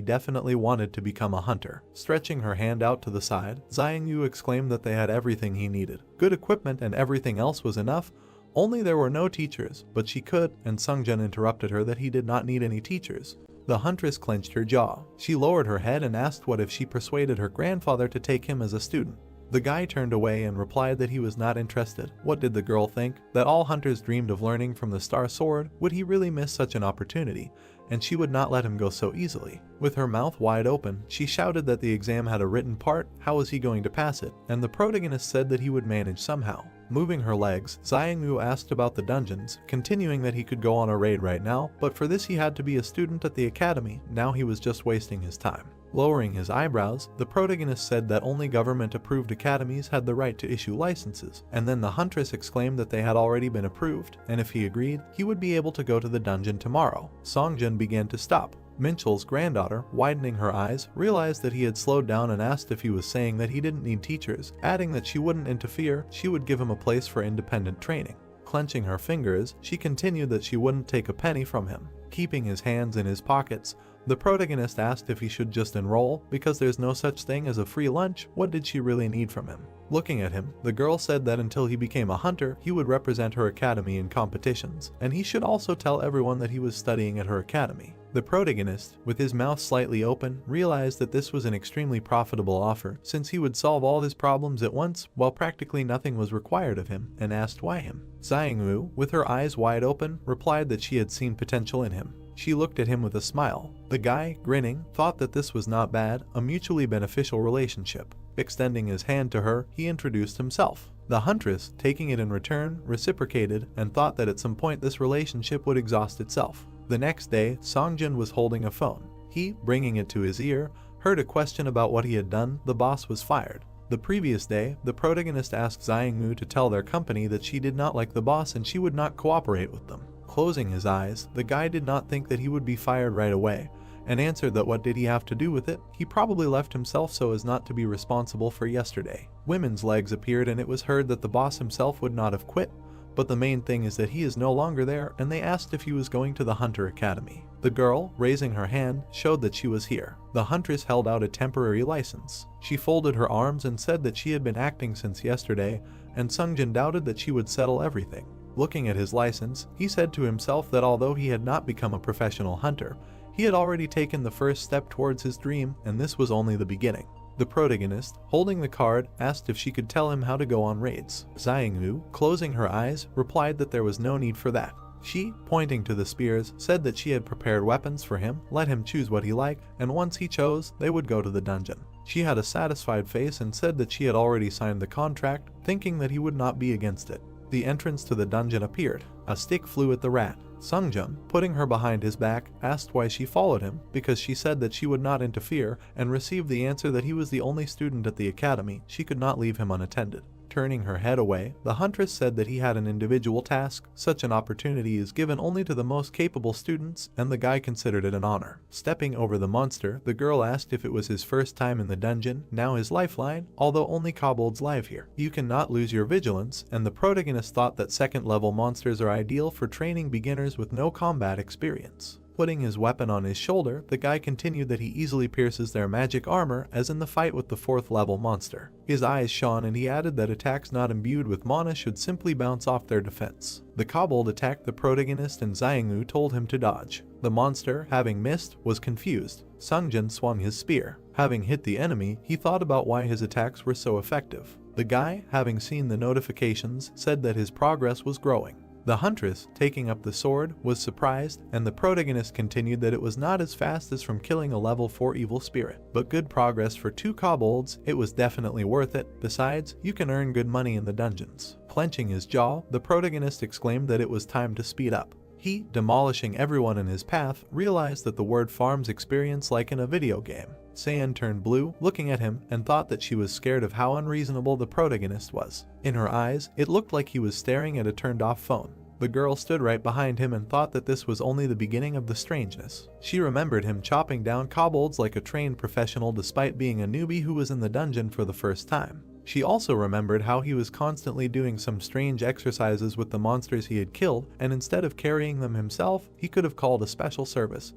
definitely wanted to become a hunter. Stretching her hand out to the side, Xiangyu exclaimed that they had everything he needed. Good equipment and everything else was enough, only there were no teachers, but she could, and Sungjin interrupted her that he did not need any teachers. The huntress clenched her jaw. She lowered her head and asked what if she persuaded her grandfather to take him as a student. The guy turned away and replied that he was not interested. What did the girl think? That all hunters dreamed of learning from the Star Sword? Would he really miss such an opportunity? And she would not let him go so easily. With her mouth wide open, she shouted that the exam had a written part, how was he going to pass it? And the protagonist said that he would manage somehow. Moving her legs, Xiangmu asked about the dungeons, continuing that he could go on a raid right now, but for this he had to be a student at the academy. Now he was just wasting his time. Lowering his eyebrows, the protagonist said that only government-approved academies had the right to issue licenses, and then the huntress exclaimed that they had already been approved, and if he agreed, he would be able to go to the dungeon tomorrow. Songjin began to stop. Minchel's granddaughter, widening her eyes, realized that he had slowed down and asked if he was saying that he didn't need teachers, adding that she wouldn't interfere, she would give him a place for independent training. Clenching her fingers, she continued that she wouldn't take a penny from him. Keeping his hands in his pockets, the protagonist asked if he should just enroll, because there's no such thing as a free lunch. What did she really need from him? Looking at him, the girl said that until he became a hunter, he would represent her academy in competitions, and he should also tell everyone that he was studying at her academy. The protagonist, with his mouth slightly open, realized that this was an extremely profitable offer, since he would solve all his problems at once while practically nothing was required of him, and asked why him. Xiangmu, with her eyes wide open, replied that she had seen potential in him. She looked at him with a smile. The guy, grinning, thought that this was not bad, a mutually beneficial relationship. Extending his hand to her, he introduced himself. The huntress, taking it in return, reciprocated, and thought that at some point this relationship would exhaust itself. The next day, Songjin was holding a phone. He, bringing it to his ear, heard a question about what he had done. The boss was fired. The previous day, the protagonist asked Xiangmu to tell their company that she did not like the boss and she would not cooperate with them. Closing his eyes, the guy did not think that he would be fired right away, and answered that what did he have to do with it? He probably left himself so as not to be responsible for yesterday. Women's legs appeared and it was heard that the boss himself would not have quit, but the main thing is that he is no longer there, and they asked if he was going to the Hunter Academy. The girl, raising her hand, showed that she was here. The huntress held out a temporary license. She folded her arms and said that she had been acting since yesterday, and Sungjin doubted that she would settle everything. Looking at his license, he said to himself that although he had not become a professional hunter, he had already taken the first step towards his dream, and this was only the beginning. The protagonist, holding the card, asked if she could tell him how to go on raids. Xiangmu, closing her eyes, replied that there was no need for that. She, pointing to the spears, said that she had prepared weapons for him, let him choose what he liked, and once he chose, they would go to the dungeon. She had a satisfied face and said that she had already signed the contract, thinking that he would not be against it. The entrance to the dungeon appeared. A stick flew at the rat. Sungjin, putting her behind his back, asked why she followed him, because she said that she would not interfere, and received the answer that he was the only student at the academy. She could not leave him unattended. Turning her head away, the huntress said that he had an individual task. Such an opportunity is given only to the most capable students, and the guy considered it an honor. Stepping over the monster, the girl asked if it was his first time in the dungeon, now his lifeline, although only kobolds live here. You cannot lose your vigilance, and the protagonist thought that second-level monsters are ideal for training beginners with no combat experience. Putting his weapon on his shoulder, the guy continued that he easily pierces their magic armor, as in the fight with the 4th level monster. His eyes shone and he added that attacks not imbued with mana should simply bounce off their defense. The kobold attacked the protagonist and Xiangmu told him to dodge. The monster, having missed, was confused. Sungjin swung his spear. Having hit the enemy, he thought about why his attacks were so effective. The guy, having seen the notifications, said that his progress was growing. The huntress, taking up the sword, was surprised, and the protagonist continued that it was not as fast as from killing a level 4 evil spirit, but good progress for 2 kobolds. It was definitely worth it. Besides, you can earn good money in the dungeons. Clenching his jaw, the protagonist exclaimed that it was time to speed up. He, demolishing everyone in his path, realized that the word farms experience like in a video game. Saiyan turned blue, looking at him, and thought that she was scared of how unreasonable the protagonist was. In her eyes, it looked like he was staring at a turned-off phone. The girl stood right behind him and thought that this was only the beginning of the strangeness. She remembered him chopping down kobolds like a trained professional despite being a newbie who was in the dungeon for the first time. She also remembered how he was constantly doing some strange exercises with the monsters he had killed, and instead of carrying them himself, he could have called a special service.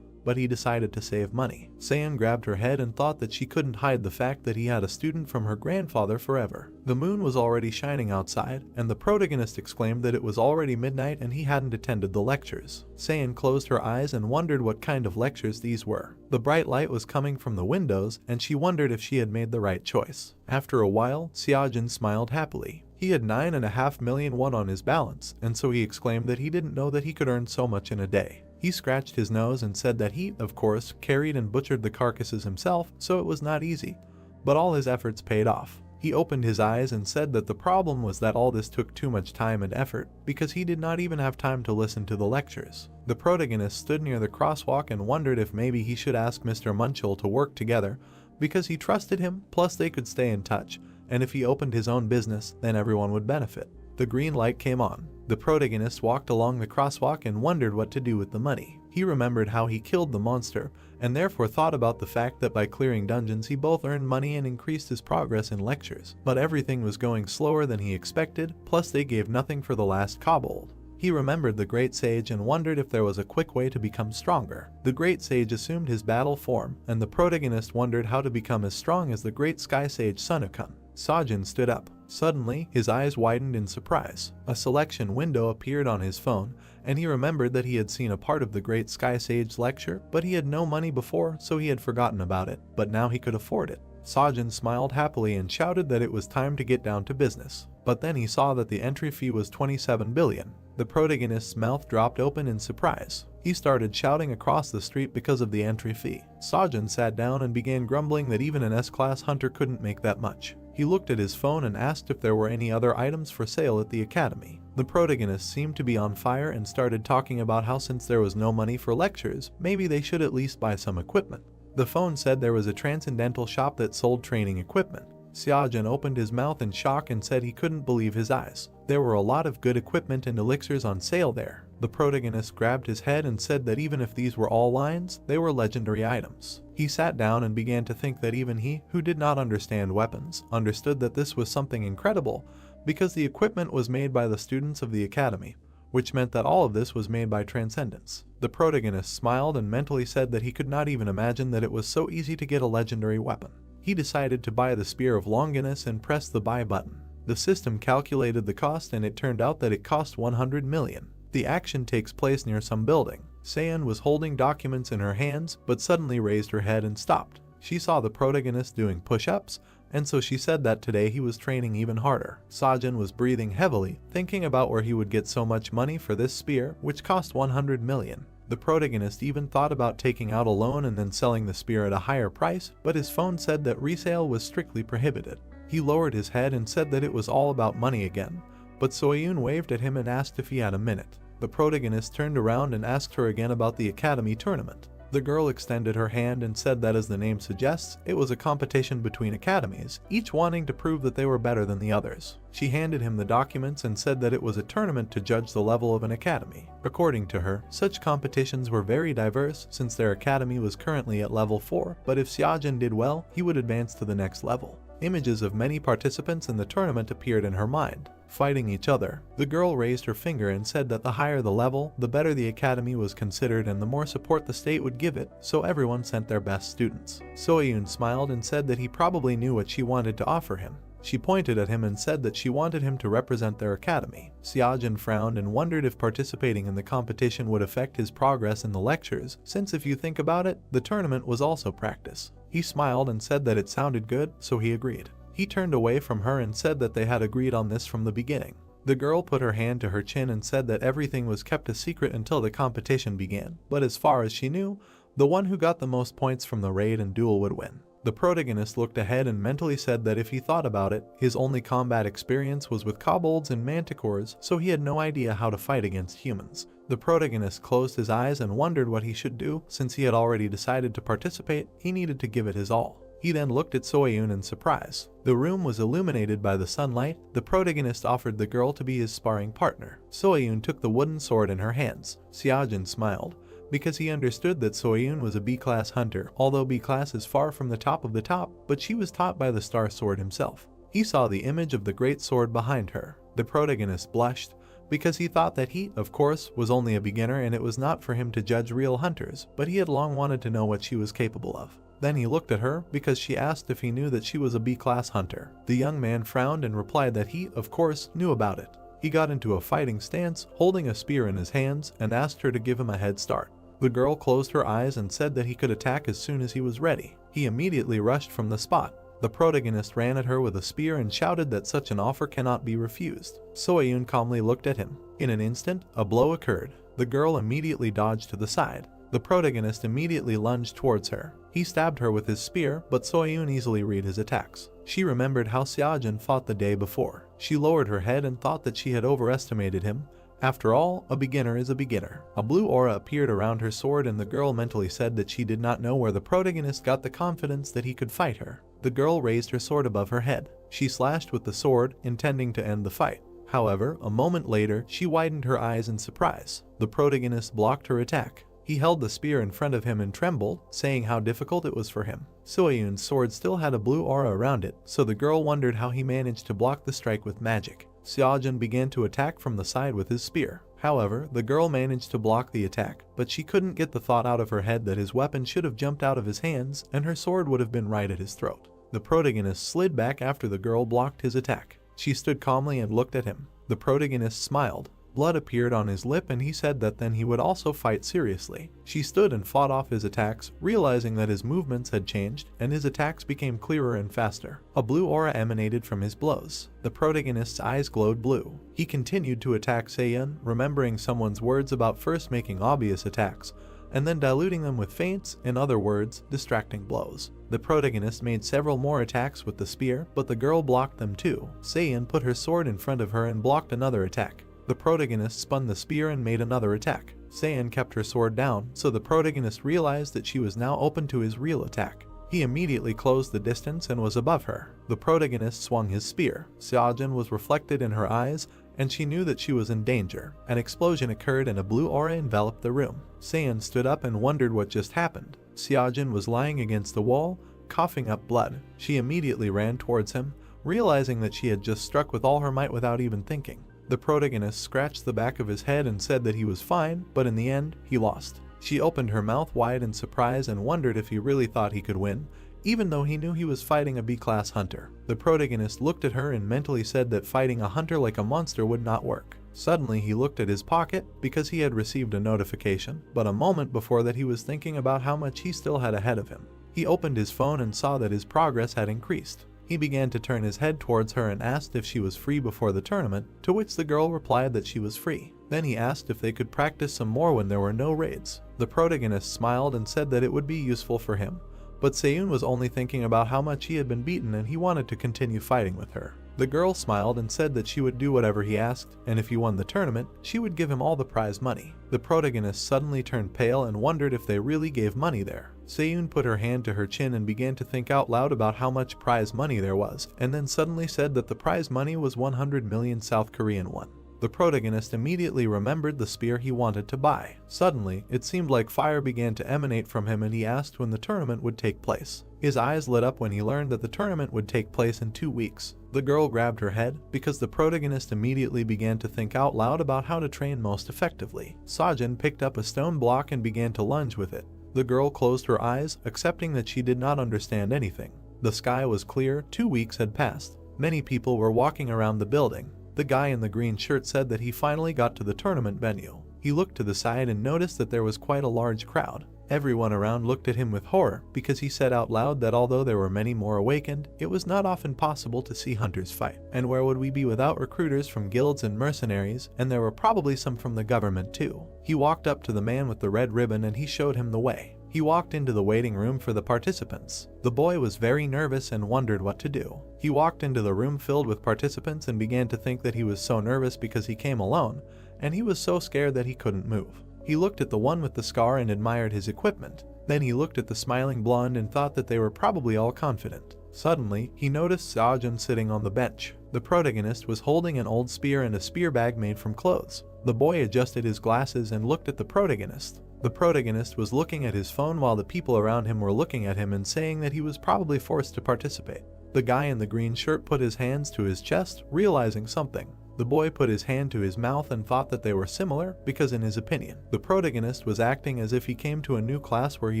But he decided to save money. Saiyan grabbed her head and thought that she couldn't hide the fact that he had a student from her grandfather forever. The moon was already shining outside, and the protagonist exclaimed that it was already midnight and he hadn't attended the lectures. Saiyan closed her eyes and wondered what kind of lectures these were. The bright light was coming from the windows, and she wondered if she had made the right choice. After a while, Xiaojin smiled happily. He had 9.5 million won on his balance, and so he exclaimed that he didn't know that he could earn so much in a day. He scratched his nose and said that he, of course, carried and butchered the carcasses himself, so it was not easy. But all his efforts paid off. He opened his eyes and said that the problem was that all this took too much time and effort, because he did not even have time to listen to the lectures. The protagonist stood near the crosswalk and wondered if maybe he should ask Mr. Munchel to work together, because he trusted him, plus they could stay in touch, and if he opened his own business, then everyone would benefit. The green light came on. The protagonist walked along the crosswalk and wondered what to do with the money. He remembered how he killed the monster, and therefore thought about the fact that by clearing dungeons he both earned money and increased his progress in lectures. But everything was going slower than he expected, plus they gave nothing for the last kobold. He remembered the Great Sage and wondered if there was a quick way to become stronger. The Great Sage assumed his battle form, and the protagonist wondered how to become as strong as the Great Sky Sage Sunukun. Xiaojin stood up. Suddenly, his eyes widened in surprise. A selection window appeared on his phone, and he remembered that he had seen a part of the Great Sky Sage lecture, but he had no money before, so he had forgotten about it. But now he could afford it. Xiaojin smiled happily and shouted that it was time to get down to business. But then he saw that the entry fee was 27 billion. The protagonist's mouth dropped open in surprise. He started shouting across the street because of the entry fee. Xiaojin sat down and began grumbling that even an S-class hunter couldn't make that much. He looked at his phone and asked if there were any other items for sale at the academy. The protagonist seemed to be on fire and started talking about how since there was no money for lectures, maybe they should at least buy some equipment. The phone said there was a transcendental shop that sold training equipment. Xiaojin opened his mouth in shock and said he couldn't believe his eyes. There were a lot of good equipment and elixirs on sale there. The protagonist grabbed his head and said that even if these were all lines, they were legendary items. He sat down and began to think that even he, who did not understand weapons, understood that this was something incredible, because the equipment was made by the students of the academy, which meant that all of this was made by transcendence. The protagonist smiled and mentally said that he could not even imagine that it was so easy to get a legendary weapon. He decided to buy the Spear of Longinus and pressed the buy button. The system calculated the cost and it turned out that it cost 100 million. The action takes place near some building. Saiyan was holding documents in her hands, but suddenly raised her head and stopped. She saw the protagonist doing push-ups, and so she said that today he was training even harder. Xiaojin was breathing heavily, thinking about where he would get so much money for this spear, which cost 100 million. The protagonist even thought about taking out a loan and then selling the spear at a higher price, but his phone said that resale was strictly prohibited. He lowered his head and said that it was all about money again, but Soyun waved at him and asked if he had a minute. The protagonist turned around and asked her again about the academy tournament. The girl extended her hand and said that, as the name suggests, it was a competition between academies, each wanting to prove that they were better than the others. She handed him the documents and said that it was a tournament to judge the level of an academy. According to her, such competitions were very diverse since their academy was currently at level 4, but if Xiaojin did well, he would advance to the next level. Images of many participants in the tournament appeared in her mind, fighting each other. The girl raised her finger and said that the higher the level, the better the academy was considered and the more support the state would give it, so everyone sent their best students. Soyun smiled and said that he probably knew what she wanted to offer him. She pointed at him and said that she wanted him to represent their academy. Xiaojin frowned and wondered if participating in the competition would affect his progress in the lectures, since if you think about it, the tournament was also practice. He smiled and said that it sounded good, so he agreed. He turned away from her and said that they had agreed on this from the beginning. The girl put her hand to her chin and said that everything was kept a secret until the competition began, but as far as she knew, the one who got the most points from the raid and duel would win. The protagonist looked ahead and mentally said that if he thought about it, his only combat experience was with kobolds and manticores, so he had no idea how to fight against humans. The protagonist closed his eyes and wondered what he should do. Since he had already decided to participate, he needed to give it his all. He then looked at Soyun in surprise. The room was illuminated by the sunlight. The protagonist offered the girl to be his sparring partner. Soyun took the wooden sword in her hands. Seojin smiled, because he understood that Soyun was a B-class hunter, although B-class is far from the top of the top, but she was taught by the Star Sword himself. He saw the image of the great sword behind her. The protagonist blushed, because he thought that he, of course, was only a beginner and it was not for him to judge real hunters, but he had long wanted to know what she was capable of. Then he looked at her, because she asked if he knew that she was a B-class hunter. The young man frowned and replied that he, of course, knew about it. He got into a fighting stance, holding a spear in his hands, and asked her to give him a head start. The girl closed her eyes and said that he could attack as soon as he was ready. He immediately rushed from the spot. The protagonist ran at her with a spear and shouted that such an offer cannot be refused. Soyun calmly looked at him. In an instant, a blow occurred. The girl immediately dodged to the side. The protagonist immediately lunged towards her. He stabbed her with his spear, but Soyun easily read his attacks. She remembered how Seojin fought the day before. She lowered her head and thought that she had overestimated him. After all, a beginner is a beginner. A blue aura appeared around her sword and the girl mentally said that she did not know where the protagonist got the confidence that he could fight her. The girl raised her sword above her head. She slashed with the sword, intending to end the fight. However, a moment later, she widened her eyes in surprise. The protagonist blocked her attack. He held the spear in front of him and trembled, saying how difficult it was for him. Soyun's sword still had a blue aura around it, so the girl wondered how he managed to block the strike with magic. Seojin began to attack from the side with his spear. However, the girl managed to block the attack, but she couldn't get the thought out of her head that his weapon should have jumped out of his hands and her sword would have been right at his throat. The protagonist slid back after the girl blocked his attack. She stood calmly and looked at him. The protagonist smiled. Blood appeared on his lip and he said that then he would also fight seriously. She stood and fought off his attacks, realizing that his movements had changed and his attacks became clearer and faster. A blue aura emanated from his blows. The protagonist's eyes glowed blue. He continued to attack Seiyun, remembering someone's words about first making obvious attacks and then diluting them with feints, in other words, distracting blows. The protagonist made several more attacks with the spear, but the girl blocked them too. Seiyun put her sword in front of her and blocked another attack. The protagonist spun the spear and made another attack. Seiyun kept her sword down, so the protagonist realized that she was now open to his real attack. He immediately closed the distance and was above her. The protagonist swung his spear. Seojin was reflected in her eyes, and she knew that she was in danger. An explosion occurred and a blue aura enveloped the room. Seiyun stood up and wondered what just happened. Seojin was lying against the wall, coughing up blood. She immediately ran towards him, realizing that she had just struck with all her might without even thinking. The protagonist scratched the back of his head and said that he was fine, but in the end, he lost. She opened her mouth wide in surprise and wondered if he really thought he could win, even though he knew he was fighting a B-class hunter. The protagonist looked at her and mentally said that fighting a hunter like a monster would not work. Suddenly he looked at his pocket because he had received a notification, but a moment before that he was thinking about how much he still had ahead of him. He opened his phone and saw that his progress had increased. He began to turn his head towards her and asked if she was free before the tournament, to which the girl replied that she was free. Then he asked if they could practice some more when there were no raids. The protagonist smiled and said that it would be useful for him, but Seiyun was only thinking about how much he had been beaten and he wanted to continue fighting with her. The girl smiled and said that she would do whatever he asked, and if he won the tournament, she would give him all the prize money. The protagonist suddenly turned pale and wondered if they really gave money there. Seiyun put her hand to her chin and began to think out loud about how much prize money there was, and then suddenly said that the prize money was 100 million South Korean won. The protagonist immediately remembered the spear he wanted to buy. Suddenly, it seemed like fire began to emanate from him and he asked when the tournament would take place. His eyes lit up when he learned that the tournament would take place in 2 weeks. The girl grabbed her head because the protagonist immediately began to think out loud about how to train most effectively. Seojin picked up a stone block and began to lunge with it. The girl closed her eyes, accepting that she did not understand anything. The sky was clear. 2 weeks had passed. Many people were walking around the building. The guy in the green shirt said that he finally got to the tournament venue. He looked to the side and noticed that there was quite a large crowd. Everyone around looked at him with horror because he said out loud that although there were many more awakened, it was not often possible to see hunters fight. And where would we be without recruiters from guilds and mercenaries, and there were probably some from the government too. He walked up to the man with the red ribbon and he showed him the way. He walked into the waiting room for the participants. The boy was very nervous and wondered what to do. He walked into the room filled with participants and began to think that he was so nervous because he came alone, and he was so scared that he couldn't move. He looked at the one with the scar and admired his equipment. Then he looked at the smiling blonde and thought that they were probably all confident. Suddenly, he noticed Seojun sitting on the bench. The protagonist was holding an old spear and a spear bag made from clothes. The boy adjusted his glasses and looked at the protagonist. The protagonist was looking at his phone while the people around him were looking at him and saying that he was probably forced to participate. The guy in the green shirt put his hands to his chest, realizing something. The boy put his hand to his mouth and thought that they were similar because in his opinion, the protagonist was acting as if he came to a new class where he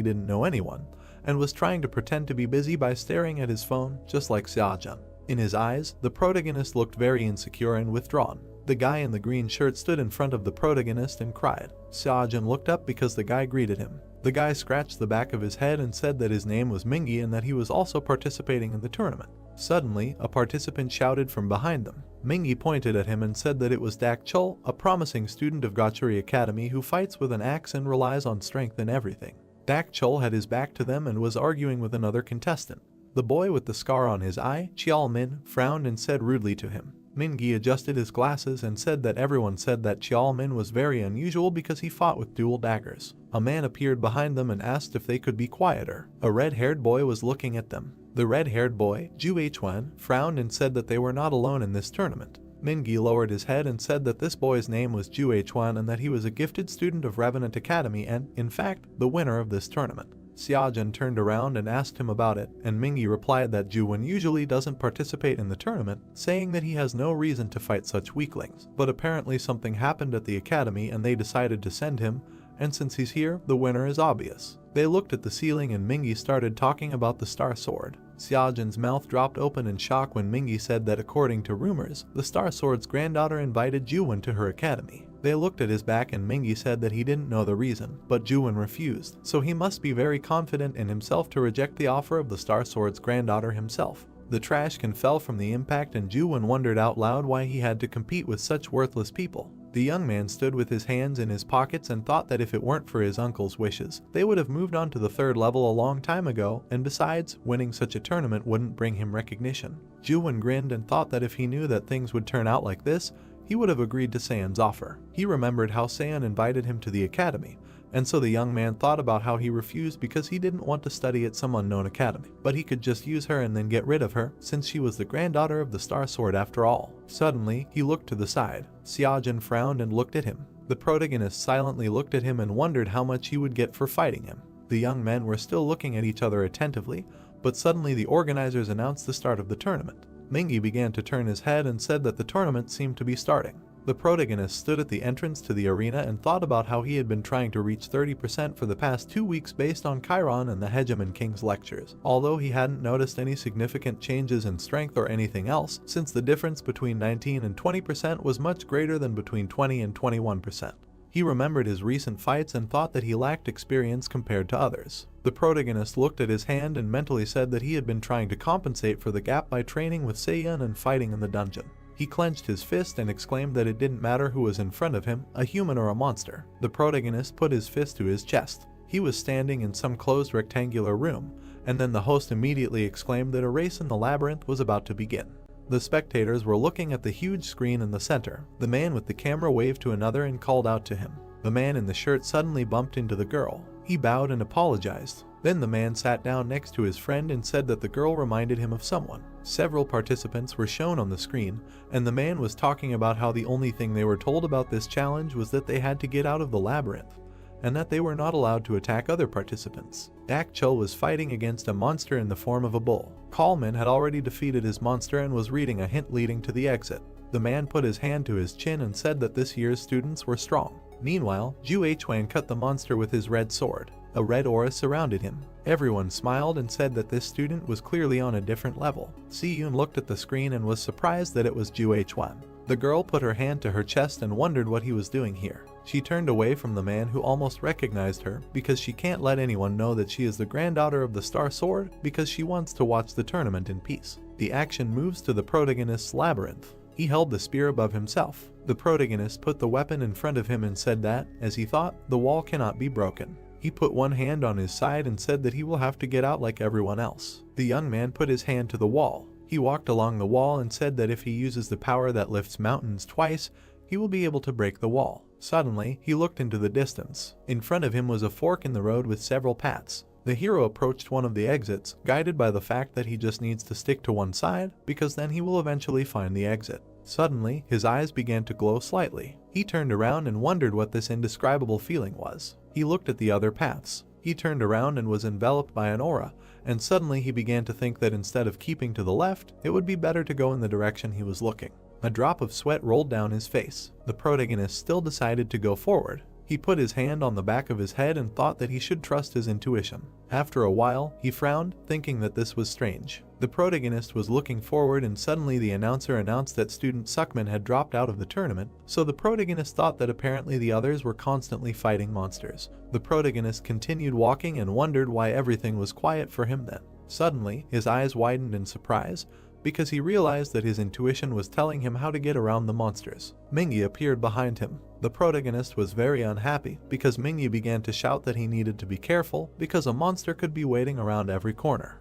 didn't know anyone, and was trying to pretend to be busy by staring at his phone, just like Seojun. In his eyes, the protagonist looked very insecure and withdrawn. The guy in the green shirt stood in front of the protagonist and cried. Seojun looked up because the guy greeted him. The guy scratched the back of his head and said that his name was Mingi and that he was also participating in the tournament. Suddenly, a participant shouted from behind them. Mingi pointed at him and said that it was Dak Chul, a promising student of Gachuri Academy who fights with an axe and relies on strength in everything. Dak Chul had his back to them and was arguing with another contestant. The boy with the scar on his eye, Chial Min, frowned and said rudely to him. Mingi adjusted his glasses and said that everyone said that Chial Min was very unusual because he fought with dual daggers. A man appeared behind them and asked if they could be quieter. A red-haired boy was looking at them. The red-haired boy, Ju Hwan, frowned and said that they were not alone in this tournament. Mingi lowered his head and said that this boy's name was Ju Hwan and that he was a gifted student of Revenant Academy and, in fact, the winner of this tournament. Seojun turned around and asked him about it, and Mingi replied that Juwon usually doesn't participate in the tournament, saying that he has no reason to fight such weaklings. But apparently something happened at the academy and they decided to send him, and since he's here, the winner is obvious. They looked at the ceiling and Mingi started talking about the Star Sword. Seojun's mouth dropped open in shock when Mingi said that according to rumors, the Star Sword's granddaughter invited Juwon to her academy. They looked at his back and Mingi said that he didn't know the reason, but Juwon refused, so he must be very confident in himself to reject the offer of the Star Sword's granddaughter himself. The trash can fell from the impact and Juwon wondered out loud why he had to compete with such worthless people. The young man stood with his hands in his pockets and thought that if it weren't for his uncle's wishes, they would have moved on to the third level a long time ago, and besides, winning such a tournament wouldn't bring him recognition. Juwon grinned and thought that if he knew that things would turn out like this, he would have agreed to Seon's offer. He remembered how Seon invited him to the academy, and so the young man thought about how he refused because he didn't want to study at some unknown academy. But he could just use her and then get rid of her, since she was the granddaughter of the Star Sword after all. Suddenly, he looked to the side. Seojun frowned and looked at him. The protagonist silently looked at him and wondered how much he would get for fighting him. The young men were still looking at each other attentively, but suddenly the organizers announced the start of the tournament. Mingi began to turn his head and said that the tournament seemed to be starting. The protagonist stood at the entrance to the arena and thought about how he had been trying to reach 30% for the past 2 weeks based on Chiron and the Hegemon King's lectures, although he hadn't noticed any significant changes in strength or anything else, since the difference between 19 and 20% was much greater than between 20 and 21%. He remembered his recent fights and thought that he lacked experience compared to others. The protagonist looked at his hand and mentally said that he had been trying to compensate for the gap by training with Seiyan and fighting in the dungeon. He clenched his fist and exclaimed that it didn't matter who was in front of him, a human or a monster. The protagonist put his fist to his chest. He was standing in some closed rectangular room, and then the host immediately exclaimed that a race in the labyrinth was about to begin. The spectators were looking at the huge screen in the center. The man with the camera waved to another and called out to him. The man in the shirt suddenly bumped into the girl. He bowed and apologized. Then the man sat down next to his friend and said that the girl reminded him of someone. Several participants were shown on the screen, and the man was talking about how the only thing they were told about this challenge was that they had to get out of the labyrinth, and that they were not allowed to attack other participants. Dak Chul was fighting against a monster in the form of a bull. Kalman had already defeated his monster and was reading a hint leading to the exit. The man put his hand to his chin and said that this year's students were strong. Meanwhile, Ju Hwan cut the monster with his red sword. A red aura surrounded him. Everyone smiled and said that this student was clearly on a different level. Si-yoon looked at the screen and was surprised that it was Ju Hwan. The girl put her hand to her chest and wondered what he was doing here. She turned away from the man who almost recognized her because she can't let anyone know that she is the granddaughter of the Star Sword because she wants to watch the tournament in peace. The action moves to the protagonist's labyrinth. He held the spear above himself. The protagonist put the weapon in front of him and said that, as he thought, the wall cannot be broken. He put one hand on his side and said that he will have to get out like everyone else. The young man put his hand to the wall. He walked along the wall and said that if he uses the power that lifts mountains twice, he will be able to break the wall. Suddenly, he looked into the distance. In front of him was a fork in the road with several paths. The hero approached one of the exits, guided by the fact that he just needs to stick to one side, because then he will eventually find the exit. Suddenly, his eyes began to glow slightly. He turned around and wondered what this indescribable feeling was. He looked at the other paths. He turned around and was enveloped by an aura, and suddenly he began to think that instead of keeping to the left, it would be better to go in the direction he was looking. A drop of sweat rolled down his face. The protagonist still decided to go forward. He put his hand on the back of his head and thought that he should trust his intuition. After a while, he frowned, thinking that this was strange. The protagonist was looking forward and suddenly the announcer announced that student Suckman had dropped out of the tournament, so the protagonist thought that apparently the others were constantly fighting monsters. The protagonist continued walking and wondered why everything was quiet for him then. Suddenly, his eyes widened in surprise, because he realized that his intuition was telling him how to get around the monsters. Mingyu appeared behind him. The protagonist was very unhappy because Mingyu began to shout that he needed to be careful because a monster could be waiting around every corner.